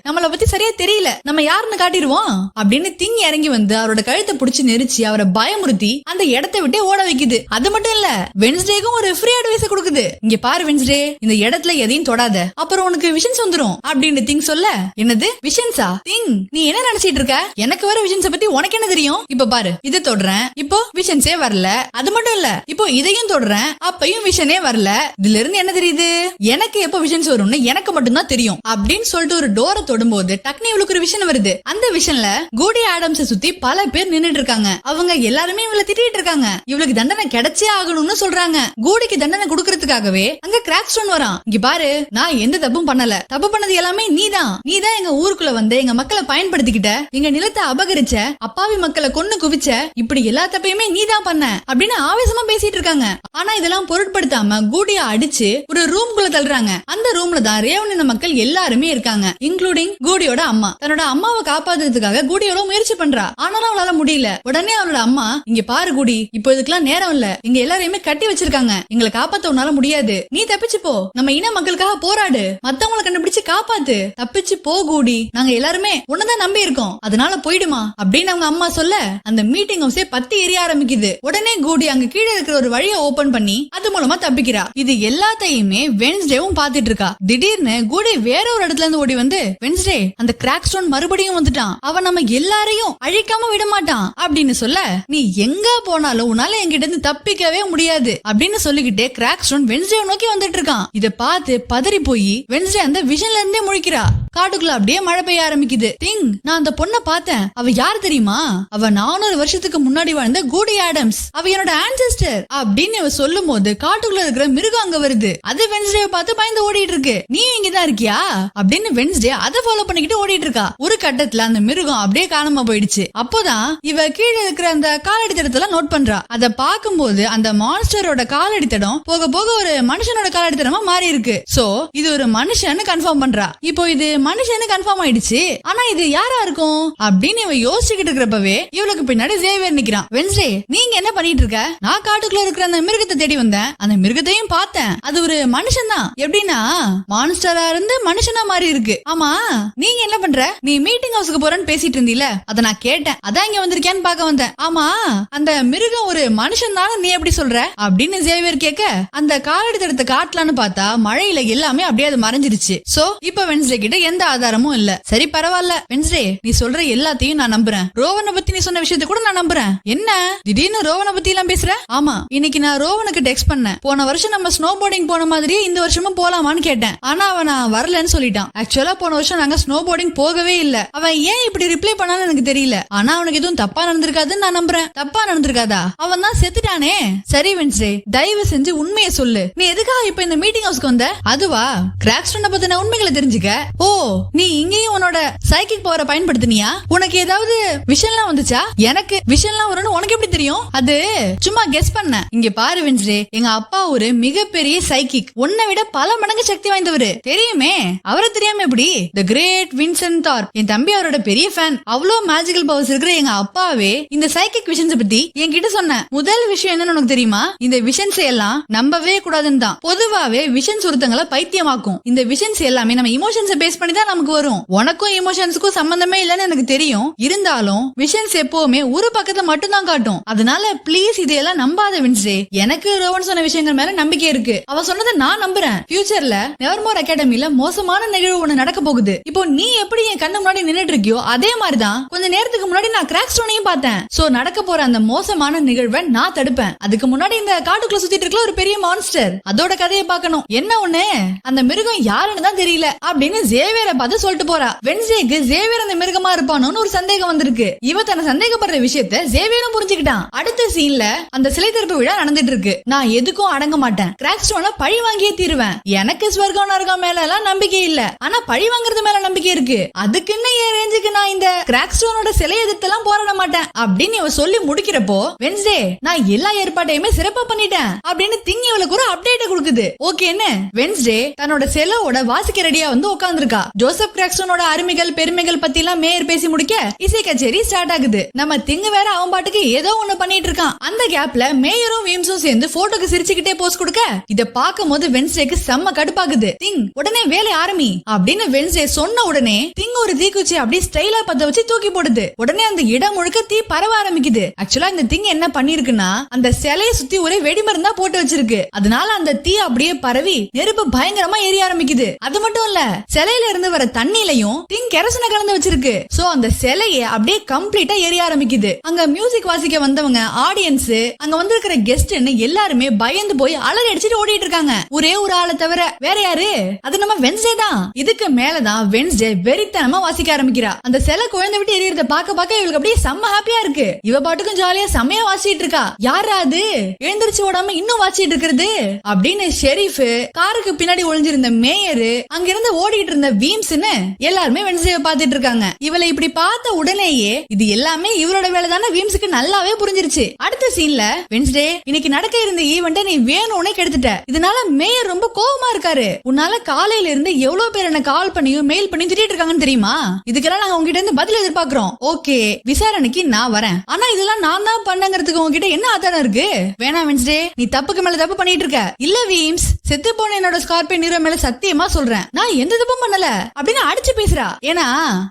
நம்மள பத்தி சரியா தெரியல, நம்ம யாருன்னு காட்டிடுவோம் அப்படின்னு திங்கி இறங்கி வந்து அவரோட கழுத்தை புடிச்சு நெரிச்சு அவரை பயமுறுத்தி அந்த இடத்தை விட்டே ஓட வைக்குது. அது மட்டும் இல்ல, வென்ஸ்டேக்கும் ஒரு ஃப்ரீ அட்வைஸ் கொடுக்குது. இங்க பாரு வென்ஸ்டே, இந்த இடத்துல எதையும் தொடாத, அப்புறம் உனக்கு விஷன்ஸ் வந்துரும் அப்படின்னு திங் சொல்ல, என்னது விஷன்ஸா? திங், நீ என்ன நினைச்சிட்டு இருக்க? எனக்கு வர விஷன்ஸ பத்தி உனக்கு என்ன தெரியும்? இப்ப பாரு, இதை தொடுறேன், இப்போ விஷன்ஸே வரல, அது மட்டும் இல்ல, இப்போ இதையும் தொடுறேன், அப்பயும் விஷனே வரல, இதுல இருந்து என்ன தெரியுது, எனக்கு எப்ப விஷன்ஸ் வரும்னு எனக்கு மட்டும் தான் தெரியும் அப்படின்னு சொல்லிட்டு ஒரு டோரை தொடும்போது டக்குனு இவளுக்கு ஒரு விஷன் வருது. அந்த விஷன்ல கூடி ஆடம்ஸ சுத்தி பல பேர் நின்னுட்டு இருக்காங்க. அவங்க எல்லாருமே இவளை திட்டிட்டு இருக்காங்க. இவளுக்கு தண்டனை கிடைச்சே ஆகணும்னு சொல்றாங்க. கூடிக்கு தண்டனை கொடுக்கறதுக்காகவே அங்க கிராக் ஸ்டோன் வரான். இங்க பாரு, நான் எந்த தப்பும் பண்ணல, தப்பு பண்ணது எல்லாமே நீதான் எங்க ஊருக்குள்ள வந்து எங்க மக்களை பயன்படுத்திக்கிட்ட, எங்க நிலத்தை அபகரிச்ச, அப்பாவி மக்களை கொன்னு குவிச்ச, இப்படி எல்லா தப்பையுமே நீதான் பண்ண அப்படின்னு ஆவேசமா பேசிட்டு இருக்காங்க. ஆனா இதெல்லாம் பொருட்படுத்தாம கூடிய அடிச்சு ஒரு ரூம்குள்ள தள்ளுறாங்க. அந்த ரூம்ல தான் ரேவனின மக்கள் எல்லாருமே இருக்காங்க, இன்க்ளூடிங் கூடியோட அம்மா. தன்னோட அம்மாவை காப்பாத்துறதுக்காக கூடியோட முயற்சி பண்றா, ஆனாலும் அவளால முடியல. உடனே அவளோட அம்மா, இங்க பாரு கூடி, இப்போ இதுக்கெல்லாம் நேரம் இல்ல, இங்க எல்லாரையுமே கட்டி வச்சிருக்காங்க, எங்களை காப்பாத்த உன்னால முடியாது, நீ தப்பிச்சு போ, நம்ம இன மக்களுக்காக போராடு, மத்தவங்களை கண்டுபிடிச்சு காப்பாத்து, தப்பிச்சு போ கூடி, நாங்க எல்லாருமே உன்னதான் நம்பி இருக்கோம், அதனால போயிடுமா அப்படின்னு அவங்க அம்மா சொல்ல அந்த மீட்டிங் ஹவுஸே பத்தி எரிய ஆரம்பிக்குது. உடனே கூடி அங்க கீழே இருக்கிற ஒரு வழியை ஓபன் பண்ணி அது மூலமா தப்பிக்கிறா. இது எல்லாத்தையுமே வென்ஸ்டேவும் பாத்துட்டு இருக்கா. திடீர்னு கூடி வேற ஒரு இடத்துல இருந்து ஓடி வந்து, வென்ஸ்டே அந்த கிராக் ஸ்டோன் மறுபடியும் வந்துட்டான், அவன் நம்ம எல்லாரையும் அழிக்காம விட மாட்டான் அப்படின்னு சொல்ல, நீ எங்க போனாலும் உன்னால என்கிட்ட இருந்து தப்பிக்கவே முடியாது அப்படின்னு சொல்லிக்கிட்டே கிராக் ஸ்டோன் வென்ஸ்டே நோக்கி வந்துட்டு இருக்கான். இத பார்த்து பதறி போய் வென்ஸ்டே அந்த விஷன்ல இருந்தே முழிக்கிறா. காட்டுக்குள்ள அப்படியே மழை பெய்ய ஆரம்பிக்குது. திங், நான் அந்த பொண்ணை பார்த்தேன். அவ யார் தெரியுமா? அவ 400 வருஷத்துக்கு முன்னாடி வாழ்ந்த கூடி ஆடம்ஸ். அவ என்னோட ஆன்செஸ்டர் அப்படின்னு இவ சொல்லும் போது காட்டுக்குள்ள இருக்கிற மிருகம் அங்க வருது. அது வென்ஸ்டே பார்த்து பயந்து ஓடிட்டு இருக்கு. நீ இங்கதான் இருக்கியா அப்படின்னு வென்ஸ்டே அதை ஃபாலோ பண்ணிக்கிட்டு ஓடிட்டு இருக்கா. ஒரு கட்டத்துல அந்த மிருகம் அப்படியே காணாம போயிடுச்சு. அப்போதான் இவ கீழே இருக்கிற அந்த காலடி தடத்தெல்லாம் நோட் பண்றா. அதை பார்க்கும்போது அந்த மான்ஸ்டரோட காலடி தடம் போக போக ஒரு மனுஷனோட காலடி தடமா மாறி இருக்கு. சோ இது ஒரு மனுஷன் கன்ஃபார்ம் பண்றா. இப்போ இது மனுஷனு கன்ஃபார்ம் ஆயிடுச்சு. ஆனா இது யாரா இருக்கும் அப்படின்னு இவ யோசிச்சுக்கிட்டு இருக்கிறப்பவே இவளுக்கு பின்னாடி சேவியர் நிக்கிறான். வென்ஸ்டே, நீங்க என்ன பண்ணிட்டு இருக்க? நான் காட்டுக்குள்ள இருக்கிற அந்த மிருகத்தை தேடி வந்தேன். அந்த மிருகத்தையும் பார்த்தேன். அது ஒரு மனுஷன் தான். எப்படின்னா மான்ஸ்டரா இருந்து மனுஷனா மாறி இருக்கு. ஆமா, நீங்க என்ன பண்ற? நீ மீட்டிங் ஹவுஸ்க்கு போறேன்னு பேசிட்டு இருந்தீல, அத நான் கேட்டேன். அதான் இங்க வந்திருக்கேன்னு பார்க்க வந்தேன். ஆமா, அந்த மிருகம் ஒரு மனுஷன் தானே நீ எப்படி சொல்ற அப்படின்னு சேவியர் கேட்க, அந்த காலடி தடத்தை காட்டலான்னு பார்த்தா மழையில எல்லாமே அப்படியே அது மறைஞ்சிருச்சு. சோ இப்ப வென்ஸ்டே கிட்ட எந்த ஆதாரமும் இல்ல. சரி பரவாயில்ல வென்ஸ்டே, நீ சொல்ற எல்லாத்தையும் நான் நம்புறேன். ரோவனை பத்தி நீ சொன்ன விஷயத்தை கூட நான் நம்புறேன். என்ன திடீர்னு ரோவனை பத்தி எல்லாம் பேசுற? ஆமா, இன்னைக்கு நான் ரோவனுக்கு டெக்ஸ்ட் பண்ணேன். போன வருஷம் நம்ம ஸ்னோ போர்டிங் போன மாதிரியே இந்த வருஷமும் போலாமான்னு கேட்டேன். ஆனா அவன் நான் வரலன்னு சொல்லிட்டான். ஆக்சுவலா போன வருஷம் நாங்க ஸ்னோ போர்டிங் போகவே இல்ல. அவன் ஏன் இப்படி ரிப்ளை பண்ணான்னு எனக்கு தெரியல. ஆனா அவனுக்கு எதுவும் தப்பா நடந்திருக்காதுன்னு நான் நம்புறேன். தப்பா நடந்திருக்காதா? அவன் தான் செத்துட்டானே. சரி வென்ஸ்டே, தயவு செஞ்சு உண்மையை சொல்லு. நீ எதுக்காக இப்ப இந்த மீட்டிங் ஹவுஸ்க்கு வந்த? அதுவா, கிராக் ஸ்டோனை பத்தின உண்மைகளை தெரிஞ்சுக்க. ஓ, நீ இங்கேயும் உன்னோட சைக்கிக் பவரை பயன்படுத்தினியா? உனக்கு ஏதாவது விஷன்லாம் வந்துச்சா? எனக்கு விஷன்லாம் வரும்னு உனக்கு எப்படி தெரியும்? அது சும்மா கெஸ் பண்ண. இங்க பாரு வென்ஸ்டே, எங்க அப்பா ஒரு மிகப்பெரிய சைக்கிக். உன்னை விட பல மடங்கு சக்தி வாய்ந்தவரு தெரியுமே. அவரை தெரியாம எப்படி? தி கிரேட் வின்சென்ட் தார்ப். என் தம்பி அவரோட பெரிய ஃபேன். அவ்வளவு மேஜிக்கல் பவர்ஸ் இருக்கிற எங்க அப்பாவே இந்த சைக்கிக் விஷன்ஸ் பத்தி என்கிட்ட சொன்ன முதல் விஷயம் என்னன்னு உனக்கு தெரியுமா? இந்த விஷன்ஸ் எல்லாம் நம்பவே கூடாதுன்னு தான். பொதுவாவே விஷன்ஸ் ஒருத்தங்களை பைத்தியமாக்கும். இந்த விஷன்ஸ் எல்லாமே நம்ம இமோஷன்ஸை பேஸ் பண்ணி தான் நமக்கு வரும். உனக்கும் இமோஷன்ஸ்க்கும் சம்பந்தமே இல்லன்னு எனக்கு தெரியும். இருந்தாலும் விஷன்ஸ் எப்பவுமே ஒரு பக்கத்தை மட்டும் தான் காட்டும். அதனால ப்ளீஸ் இதையெல்லாம் நம்பாத வென்ஸ்டே. எனக்கு ரோவன் சொன்ன விஷயங்கள் மேல நம்பிக்கை இருக்கு. அவ சொன்னதை நான் நம்புறேன். ஃபியூச்சர்ல நெவர்மோர் அகாடமில மோசமான நிகழ்வு ஒண்ணு நடக்க போகுது. இப்போ நீ எப்படி என் கண்ணு முன்னாடி நின்னுட்டு இருக்கியோ அதே மாதிரிதான் கொஞ்ச நேரத்துக்கு முன்னாடி நான் கிராக் ஸ்டோனையும் பார்த்தேன். சோ நடக்க போற அந்த மோசமான நிகழ்வை நான் தடுப்பேன். அதுக்கு முன்னாடி இந்த காட்டுக்குள்ள சுத்திட்டு இருக்கல ஒரு பெரிய மான்ஸ்டர், அதோட கதையை பார்க்கணும். என்ன ஒண்ணு, அந்த மிருகம் யாருன்னு தான் தெரியல அப்படின்னு ஜேவியரை பார்த்து சொல்லிட்டு போறா. வென்ஸ்டேக்கு ஜேவியர் அந்த மிருகமா இருப்பானோன்னு ஒரு சந்தேகம் வந்திருக்கு. இவ தன்னை சந்தேகப்படுற விஷயத்த ஜேவியரும் புரிஞ்சுக்கிட்டான். அடுத்த சீன்ல அந்த சிலை திறப்பு விழா நடந்துட்டு இருக்கு. நான் எதுக்கும் அடங்க மாட்டேன். கிராக் ஸ்டோனை பழி வாங்கியே தீருவேன். எனக்கு ஸ்வர்கம் நரகம் மேல எல்லாம் நம்பிக்கை இல்ல, ஆனா பழி வாங்குறது மேல நம்பிக்கை இருக்கு. அதுக்குன்னு என் ரேஞ்சுக்கு நான் இந்த கிராக் ஸ்டோனோட சிலை எதிர்த்தெல்லாம் போராட மாட்டேன் அப்படின்னு இவ சொல்லி முடிக்கிறப்போ, வென்ஸ்டே நான் எல்லா ஏற்பாட்டையுமே சிறப்பா பண்ணிட்டேன் அப்படின்னு திங்கி இவளுக்கு ஒரு அப்டேட் கொடுக்குது. ஓகேன்னு வென்ஸ்டே தன்னோட செலவோட வாசிக்க ரெடியா வந்து உட்கார்ந்துருக்கா. ஜோசப் கிராக் ஸ்டோனோட அருமைகள் பெருமைகள் பத்தி எல்லாம் மேயர் பேசி முடிக்க இசை கச்சேரி ஸ்டார்ட் ஆகுது. நம்ம திங்கு வேற அவன் பாட்டுக்கு ஏதோ ஒண்ணு பண்ணிட்டு இருக்கான். அந்த கேப்ல மேயரும் வீம்ஸும் சேர்ந்து போட்டோக்கு சிரிச்சுக்கிட்டே போஸ் கொடுக்க இத பாக்கும் போது வென்ஸ்டேக்கு செம்ம கடுப்பாகுது. திங் உடனே வேலை ஆரம்பி அப்படின்னு வென்ஸ்டே சொன்ன உடனே திங் ஒரு தீக்குச்சி அப்படியே ஸ்டைலா பத்த வச்சு தூக்கி போடுது. உடனே அந்த இடம் முழுக்க தீ பரவ ஆரம்பிக்குது. ஆக்சுவலா இந்த திங் என்ன பண்ணிருக்குன்னா அந்த சிலையை சுத்தி ஒரே வெடிமருந்தா போட்டு வச்சிருக்கு. அதனால அந்த தீ அப்படியே பரவி நெருப்பு பயங்கரமா எரிய ஆரம்பிக்குது. அது மட்டும் இல்ல, சிலையில இருந்து வர தண்ணிலையும் திங் கெரசனை கலந்து வச்சிருக்கு. சோ அந்த சிலையை அப்படியே கம்ப்ளீட்டா எரிய ஆரம்பிக்குது. அங்க மியூசிக் வாசிக்க வந்தவங்க, ஆடியன்ஸ், அங்க வந்திருக்கிற கெஸ்ட்னு எல்லாருமே பயந்து போய் அலறி அடிச்சுட்டு ஓடிட்டு இருக்காங்க. ஒரே ஒரு ஆளை தவிர. வேற யாரு? அது நம்ம வென்ஸ்டே தான். இதுக்கு மேலதான் வென்ஸ்டே வெறித்தனமா வாசிக்க ஆரம்பிக்கிறா. அந்த சிலை குழந்தை விட்டு எரியறத பாக்க பாக்க இவளுக்கு அப்படியே செம்ம ஹாப்பியா இருக்கு. இவ பாட்டுக்கும் ஜாலியா செம்மையா வாசிட்டு இருக்கா. யாரா அது எழுந்திருச்சு ஓடாம இன்னும் வாசிட்டு இருக்கிறது அப்படின்னு ஷெரீஃப், காருக்கு பின்னாடி ஒளிஞ்சிருந்த மேயரு, அங்கிருந்து ஓடிட்டு இருந்த வீம்ஸ்னு எல்லாருமே வென்ஸ்டேவை பாத்துட்டு இருக்காங்க. இவளை இப்படி பார்த்த உடனேயே இது எல்லாமே இவரோட வேலை தானே வீம்ஸுக்கு நல்லாவே புரிஞ்சிருச்சு. அடுத்த சீன்ல வென்ஸ்டே இன்னைக்கு நடக்க இருந்த ஈவெண்ட்டை நீ வேணும்னே கெடுத்துட்ட. இதனால மேயர் ரொம்ப கோவமா இருக்காரு. உன்னால காலையில இருந்து எவ்வளவு பேர் என்ன கால் பண்ணியும் மெயில் பண்ணி திட்டிட்டு இருக்காங்கன்னு தெரியுமா? இதுக்கெல்லாம் நாங்க உங்ககிட்ட இருந்து பதில் எதிர்பார்க்கிறோம். ஓகே, விசாரணைக்கு நான் வரேன். ஆனா இதெல்லாம் நான் தான் பண்ணங்கிறதுக்கு உங்ககிட்ட என்ன ஆதாரம் இருக்கு? வேணாம் வென்ஸ்டே, நீ தப்புக்கு மேல தப்பு பண்ணிட்டு இருக்க. இல்ல வீம்ஸ், செத்து போன என்னோட ஸ்கார்பியன் ஹீரோ மேல சத்தியமா சொல்றேன், நான் எந்த தப்பும் பண்ணல அப்படின்னு அடிச்சு பேசுறா. ஏன்னா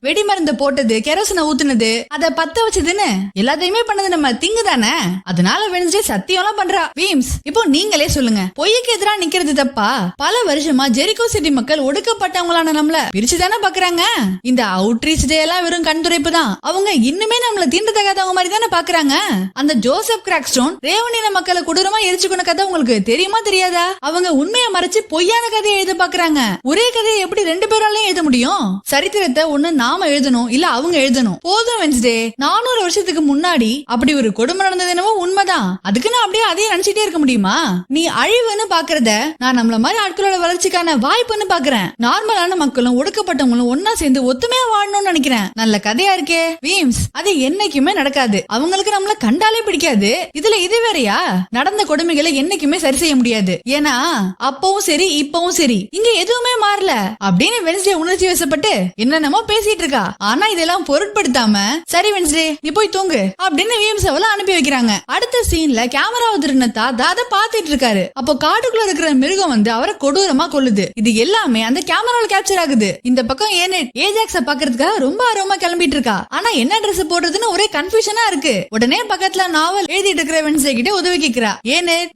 வெடி மருந்து போட்டது, கெரோசினை ஊத்துனது, அத பத்த வச்சதுன்னு எல்லாத்தையுமே பண்ணது நம்ம திங்கு தானே. அதனால வென்ஸ்டே சத்தியம்லாம் பண்றா. வீம்ஸ், இப்போ நீங்களே சொல்லுங்க, பொய்க்கு எதிரா நிக்கிறது தப்பா? பல வருஷமா ஜெரிகோ சிட்டி மக்கள் ஒடுக்கப்பட்டவங்களான நம்மள பிரிச்சுதானே பாக்குறாங்க. இந்த அவுட்ரீச் டே எல்லாம் வெறும் கண்துடைப்பு தான். அவங்க இன்னுமே நம்மள தீண்டத்தகாதவங்க மாதிரி தானே பாக்குறாங்க. அந்த ஜோசப் கிராக்ஸ்டோன் ரேவனின மக்களை கொடூரமா எரிச்சு கொண்ட கதை உங்களுக்கு தெரியுமா தெரியாதா? அவங்க உண்மையை மறைச்சு பொய்யான கதையை எழுத பாக்குறாங்க. ஒரே கதையை எப்படி 2 பேராலையும் எழுத முடியும்? சரித்திரத்தை ஒண்ணு நாம எழுதணும், இல்ல அவங்க எழுதணும். போதும் வென்ஸ்டே, 400 வருஷத்துக்கு முன்னாடி அப்படி ஒரு கொடுமை நடந்தது என்னவோ உண்மைதான். அதுக்கு நான் அப்படியே அதையே நினைச்சிட்டே இருக்க முடியுமா? நீ அழிவுன்னு பாக்குறத நான் நம்மள மாதிரி ஆட்களோட வளர்ச்சிக்கான வாய்ப்புன்னு பாக்குறேன். நார்மலான மக்களும் ஒடுக்கப்பட்டவங்களும் ஒன்னா சேர்ந்து ஒத்துமையா வாழணும்னு நினைக்கிறேன். நல்ல கதையா இருக்கே வீம்ஸ். அது என்னைக்குமே நடக்காது. அவங்களுக்கு நம்மள கண்டாலே பிடிக்காது. இதுல இது வேறையா? நடந்த கொடுமைகளை என்னைக்குமே சரி செய்ய முடியாது. ஏன்னா அப்பவும் சரி இப்பவும் சரி இங்க எதுவுமே மாறல அப்படின்னு வென்ஸ்டே உணர்ச்சி வசப்பட்டு என்னென்னமோ பேசிட்டு இருக்கா. ஆனா இதெல்லாம் பொருட்படுத்தாம சரி வென்ஸ்டே நீ போய் தூங்கு அப்படின்னு வீம்ஸ் அவளை அனுப்பி வைக்கிறாங்க. அடுத்த சீன்ல கேமராவை திருடின தாத்தா அதை பாத்துட்டு இருக்காரு. அப்போ காட்டுக்குள்ள இருக்கிற மிருகம் வந்து அவரை கொடூரமா கொல்லுது. இது எல்லாமே அந்த கேமரால கேப்சர் ஆகுது. இந்த பக்கம் ஏஜாக்ஸ பாக்குறதுக்காக ரொம்ப ஆர்வமா கிளம்பிட்டு இருக்கா. ஆனா என்ன ட்ரெஸ் போடுறதுன்னு ஒரே கன்ஃபியூஷனா இருக்கு. உடனே பக்கத்துல நாவல் எழுதிட்டு இருக்கிற வென்ஸ்டே கிட்ட உதவி கேக்குறா.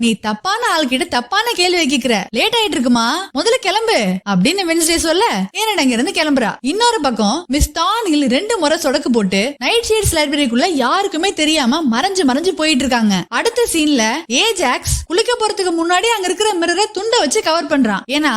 நீ தப்பான ஆள் கிட்ட தப்பான கேள்வி கேக்குற, லேட் ஆயிட்டு இருக்குமா, முதல்ல கிளம்பு அப்படின்னு வென்ஸ்டே சொல்ல ஏனடங்க இருந்து கிளம்புறா. இன்னொரு பக்கம் மிஸ் தானில் 2 முறை சொடக்கு போட்டு நைட் ஷேட்ஸ் லைப்ரரிக்குள்ள யாருக்குமே தெரியாம மறைஞ்சு போயிட்டு இருக்காங்க. அடுத்த சீன்ல ஏஜாக்ஸ் குளிக்க போறதுக்கு முன்னாடி அங்க இருக்கிற மிரரை துண்டை வச்சு கவர் பண்றான். ஏன்னா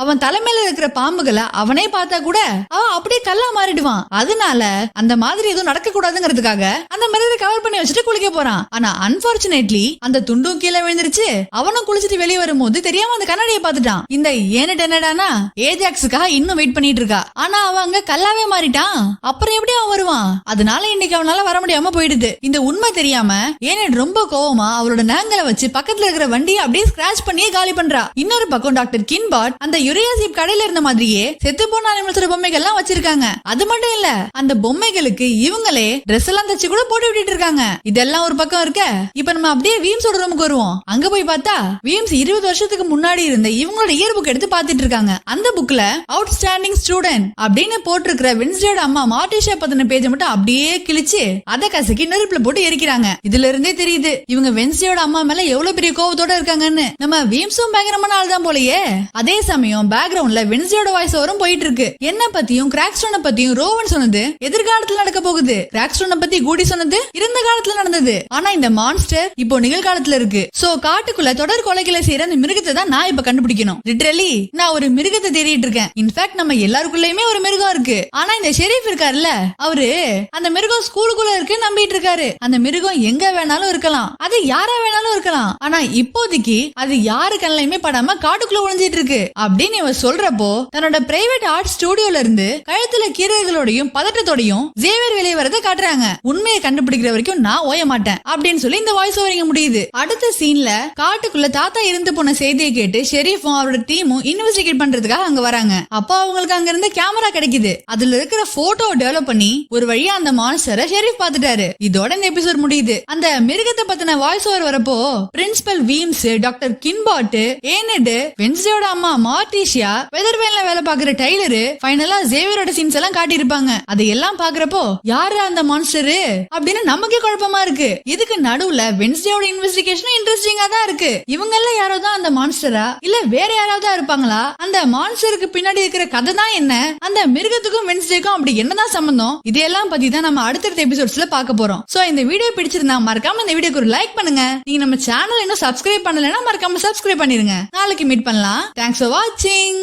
அவன் தலைமையில இருக்கிற பாம்புகளை அவனே பார்த்தா கூட அவன் அப்படியே கல்லா மாறிடுவான். அதனால அந்த மாதிரி எதுவும் நடக்க கூடாதுங்கிறதுக்காக அந்த மிரரை கவர் பண்ணி வச்சுட்டு குளிக்க போறான். ஆனா அன்பார்ச்சுனேட்லி அந்த துண்டும் கீழே விழுந்துருச்சு. அவனும் குளிச்சுட்டு வெளியே வரும்போது தெரியாம அந்த கண்ணாடியை பார்த்துட்டான். இந்த என்னடானா ஏஜாக்ஸுக்காக இன்னும் வெயிட் பண்ணிட்டு இருக்கா. ஆனா அவன் அங்க கல்லாவே மாறிட்டான். அப்புறம் எப்படி அவன் வருவான்? அதனால இன்னைக்கு அவனால வர முடியாம போயிடுது. இந்த உண்மை தெரியாம ஏனட் ரொம்ப கோவமா அவளோட நகங்களை வச்சு பக்கத்துல இருக்கிற வண்டியை அப்படியே ஸ்கிராச் பண்ணியே காலி பண்றா. இன்னொரு பக்கம் டாக்டர் கின்பாட் அந்த யுரேசிப் கடையில இருந்த மாதிரியே செத்து போன அனிமல்ஸ் பொம்மைகள் எல்லாம் வச்சிருக்காங்க. அது மட்டும் இல்ல அந்த பொம்மைகளுக்கு இவங்களே ட்ரெஸ் எல்லாம் தச்சு கூட போட்டு விட்டுட்டு இருக்காங்க. இதெல்லாம் ஒரு பக்கம் இருக்க, இப்ப நம்ம அப்படியே வீம்ஸோட ரூமுக்கு வருவோம். அங்க போய் பார்த்தா வீம்ஸ் 20 வருஷத்துக்கு முன்னாடி இருந்த இவங்களோட இயர் புக் எடுத்து பாத்துட்டு இருக்காங்க. அந்த புக்ல அவுட்ஸ்டாண்டிங் ஸ்டூடெண்ட் அப்படின்னு போட்டிருக்கிற வென்ஸ்டேயோட அம்மா மார்டிஷா பத்தின பேஜை மட்டும் அப்படியே கிழிச்சு அதை கசக்கி நெருப்புல போட்டு எரிக்கிறாங்க. இதுல இருந்தே தெரியுது இவங்க வென்ஸ்டேயோட அம்மா மேல எவ்வளவு பெரிய கோவத்தோட இருக்காங்கன்னு. நம்ம வீம்ஸும் பயங்கரமான ஆள் தான் போலயே. அதே சமயம் பேக்ரவுண்ட்ல வென்ஸ்டேயோட வாய்ஸ் ஓவரும் போயிட்டு இருக்கு. என்ன பத்தியும் கிராக்ஸ்டோனை பத்தியும் ரோவன் சொன்னது எதிர்காலத்துல நடக்க போகுது. கிராக்ஸ்டோனை பத்தி கூடி சொன்னது இருந்த காலத்துல நடந்தது. ஆனா இந்த மான்ஸ்டர் இப்போ நிகழ்காலத்துல இருக்கு. சோ காட்டுக்குள்ள தொடர் கொலைகளை செய்யற அந்த மிருகத்தை தான் நான் இப்ப கண்டுபிடிக்கணும். லிட்டரலி நான் ஒரு மிருகத்தை தேடிட்டு இருக்கேன். இன்ஃபேக்ட் நம்ம எல்லாருக்குள்ளயுமே ஒரு மிருகம் இருக்கு. ஆனா இந்த ஷெரீஃப் இருக்காருல்ல, அவரு அந்த மிருகம் ஸ்கூலுக்குள்ள இருக்கு நம்பிட்டு இருக்காரு. அந்த மிருகம் எங்க வேணாலும் இருக்கலாம், அது யாரா வேணாலும் இருக்கலாம். ஆனா இப்போதைக்கு அது யாரு கண்ணையுமே படாம காட்டுக்குள்ள ஒளிஞ்சிட்டு இருக்கு அப்படின்னு இவ சொல்றப்போ தன்னோட பிரைவேட் ஆர்ட் ஸ்டுடியோல இருந்து கழுத்துல கீரர்களோடையும் பதட்டத்தோடையும் ஜேவியர் வெளியே வரதை காட்டுறாங்க. உண்மையை கண்டுபிடிக்கிற வரைக்கும் நான் ஓய மாட்டேன் அப்படின்னு சொல்லி இந்த வாய்ஸ் ஓவரிங்க முடியுது. அடுத்த சீன்ல காட்டுக்குள்ள தாத்தா இருந்து போன செய்தியை கேட்டு ஷெரீஃபும் அவரோட டீமும் இன்வெஸ்டிகேட் பண்றதுக்காக அங்க வராங்க. அப்போ அவங்களுக்கு அங்க இருந்து கேமரா கிடைக்குது. அதுல இருக்கிற போட்டோ டெவலப் பண்ணி ஒரு வழியா அந்த மான்ஸ்டரை ஷெரீஃப் பாத்துட்டாரு. இதோட இந்த எபிசோட் முடியுது. அந்த மிருகத்தை பத்தின வாய்ஸ் ஓவர் வரப்போ பிரின்சிபல் வீம்ஸ், டாக்டர் கின்பாட், ஏனட், வென்ஸ்டேயோட அம்மா மார்டிஷியா, வெதர்வேல்ல வேலை பாக்குற டைலர், ஃபைனலா ஜேவியரோட சீன்ஸ் எல்லாம் காட்டி இருப்பாங்க. அதையெல்லாம் பாக்குறப்போ யாரு அந்த மான்ஸ்டர் அப்படின்னு நமக்கே குழப்பமா இருக்கு. இதுக்கு நடுவுல வென்ஸ்டேயோட இன்வெஸ்டிகேஷன் இன்ட்ரெஸ்டிங்கா தான் இருக்கு. இவங்க எல்லாம் யாரோ தான் அந்த மான்ஸ்டரா இல்ல வேற யாராவது இருப்பாங்களா? அந்த மான்ஸ்டருக்கு பின்னாடி இருக்கிற கதை தான் என்ன? அந்த மிருகத்துக்கும் வென்ஸ்டேக்கும் அப்படி என்னதான் சம்பந்தம்? இதெல்லாம் பத்தி தான் நம்ம அடுத்தடுத்த எபிசோட்ஸ்ல பார்க்க போறோம். சோ இந்த வீடியோ பிடிச்சிருந்தா மறக்காம இந்த வீடியோக்கு ஒரு லைக் பண்ணுங்க. நீங்க நம்ம சேனல் இன்னும் சப்ஸ்கிரைப் பண்ணலன்னா மறக்காம சப்ஸ்கிரைப் பண்ணிருங்க. நாளைக்கு மீட் பண்ணலாம். தேங்க்ஸ் ஃபார் வாட்சிங்.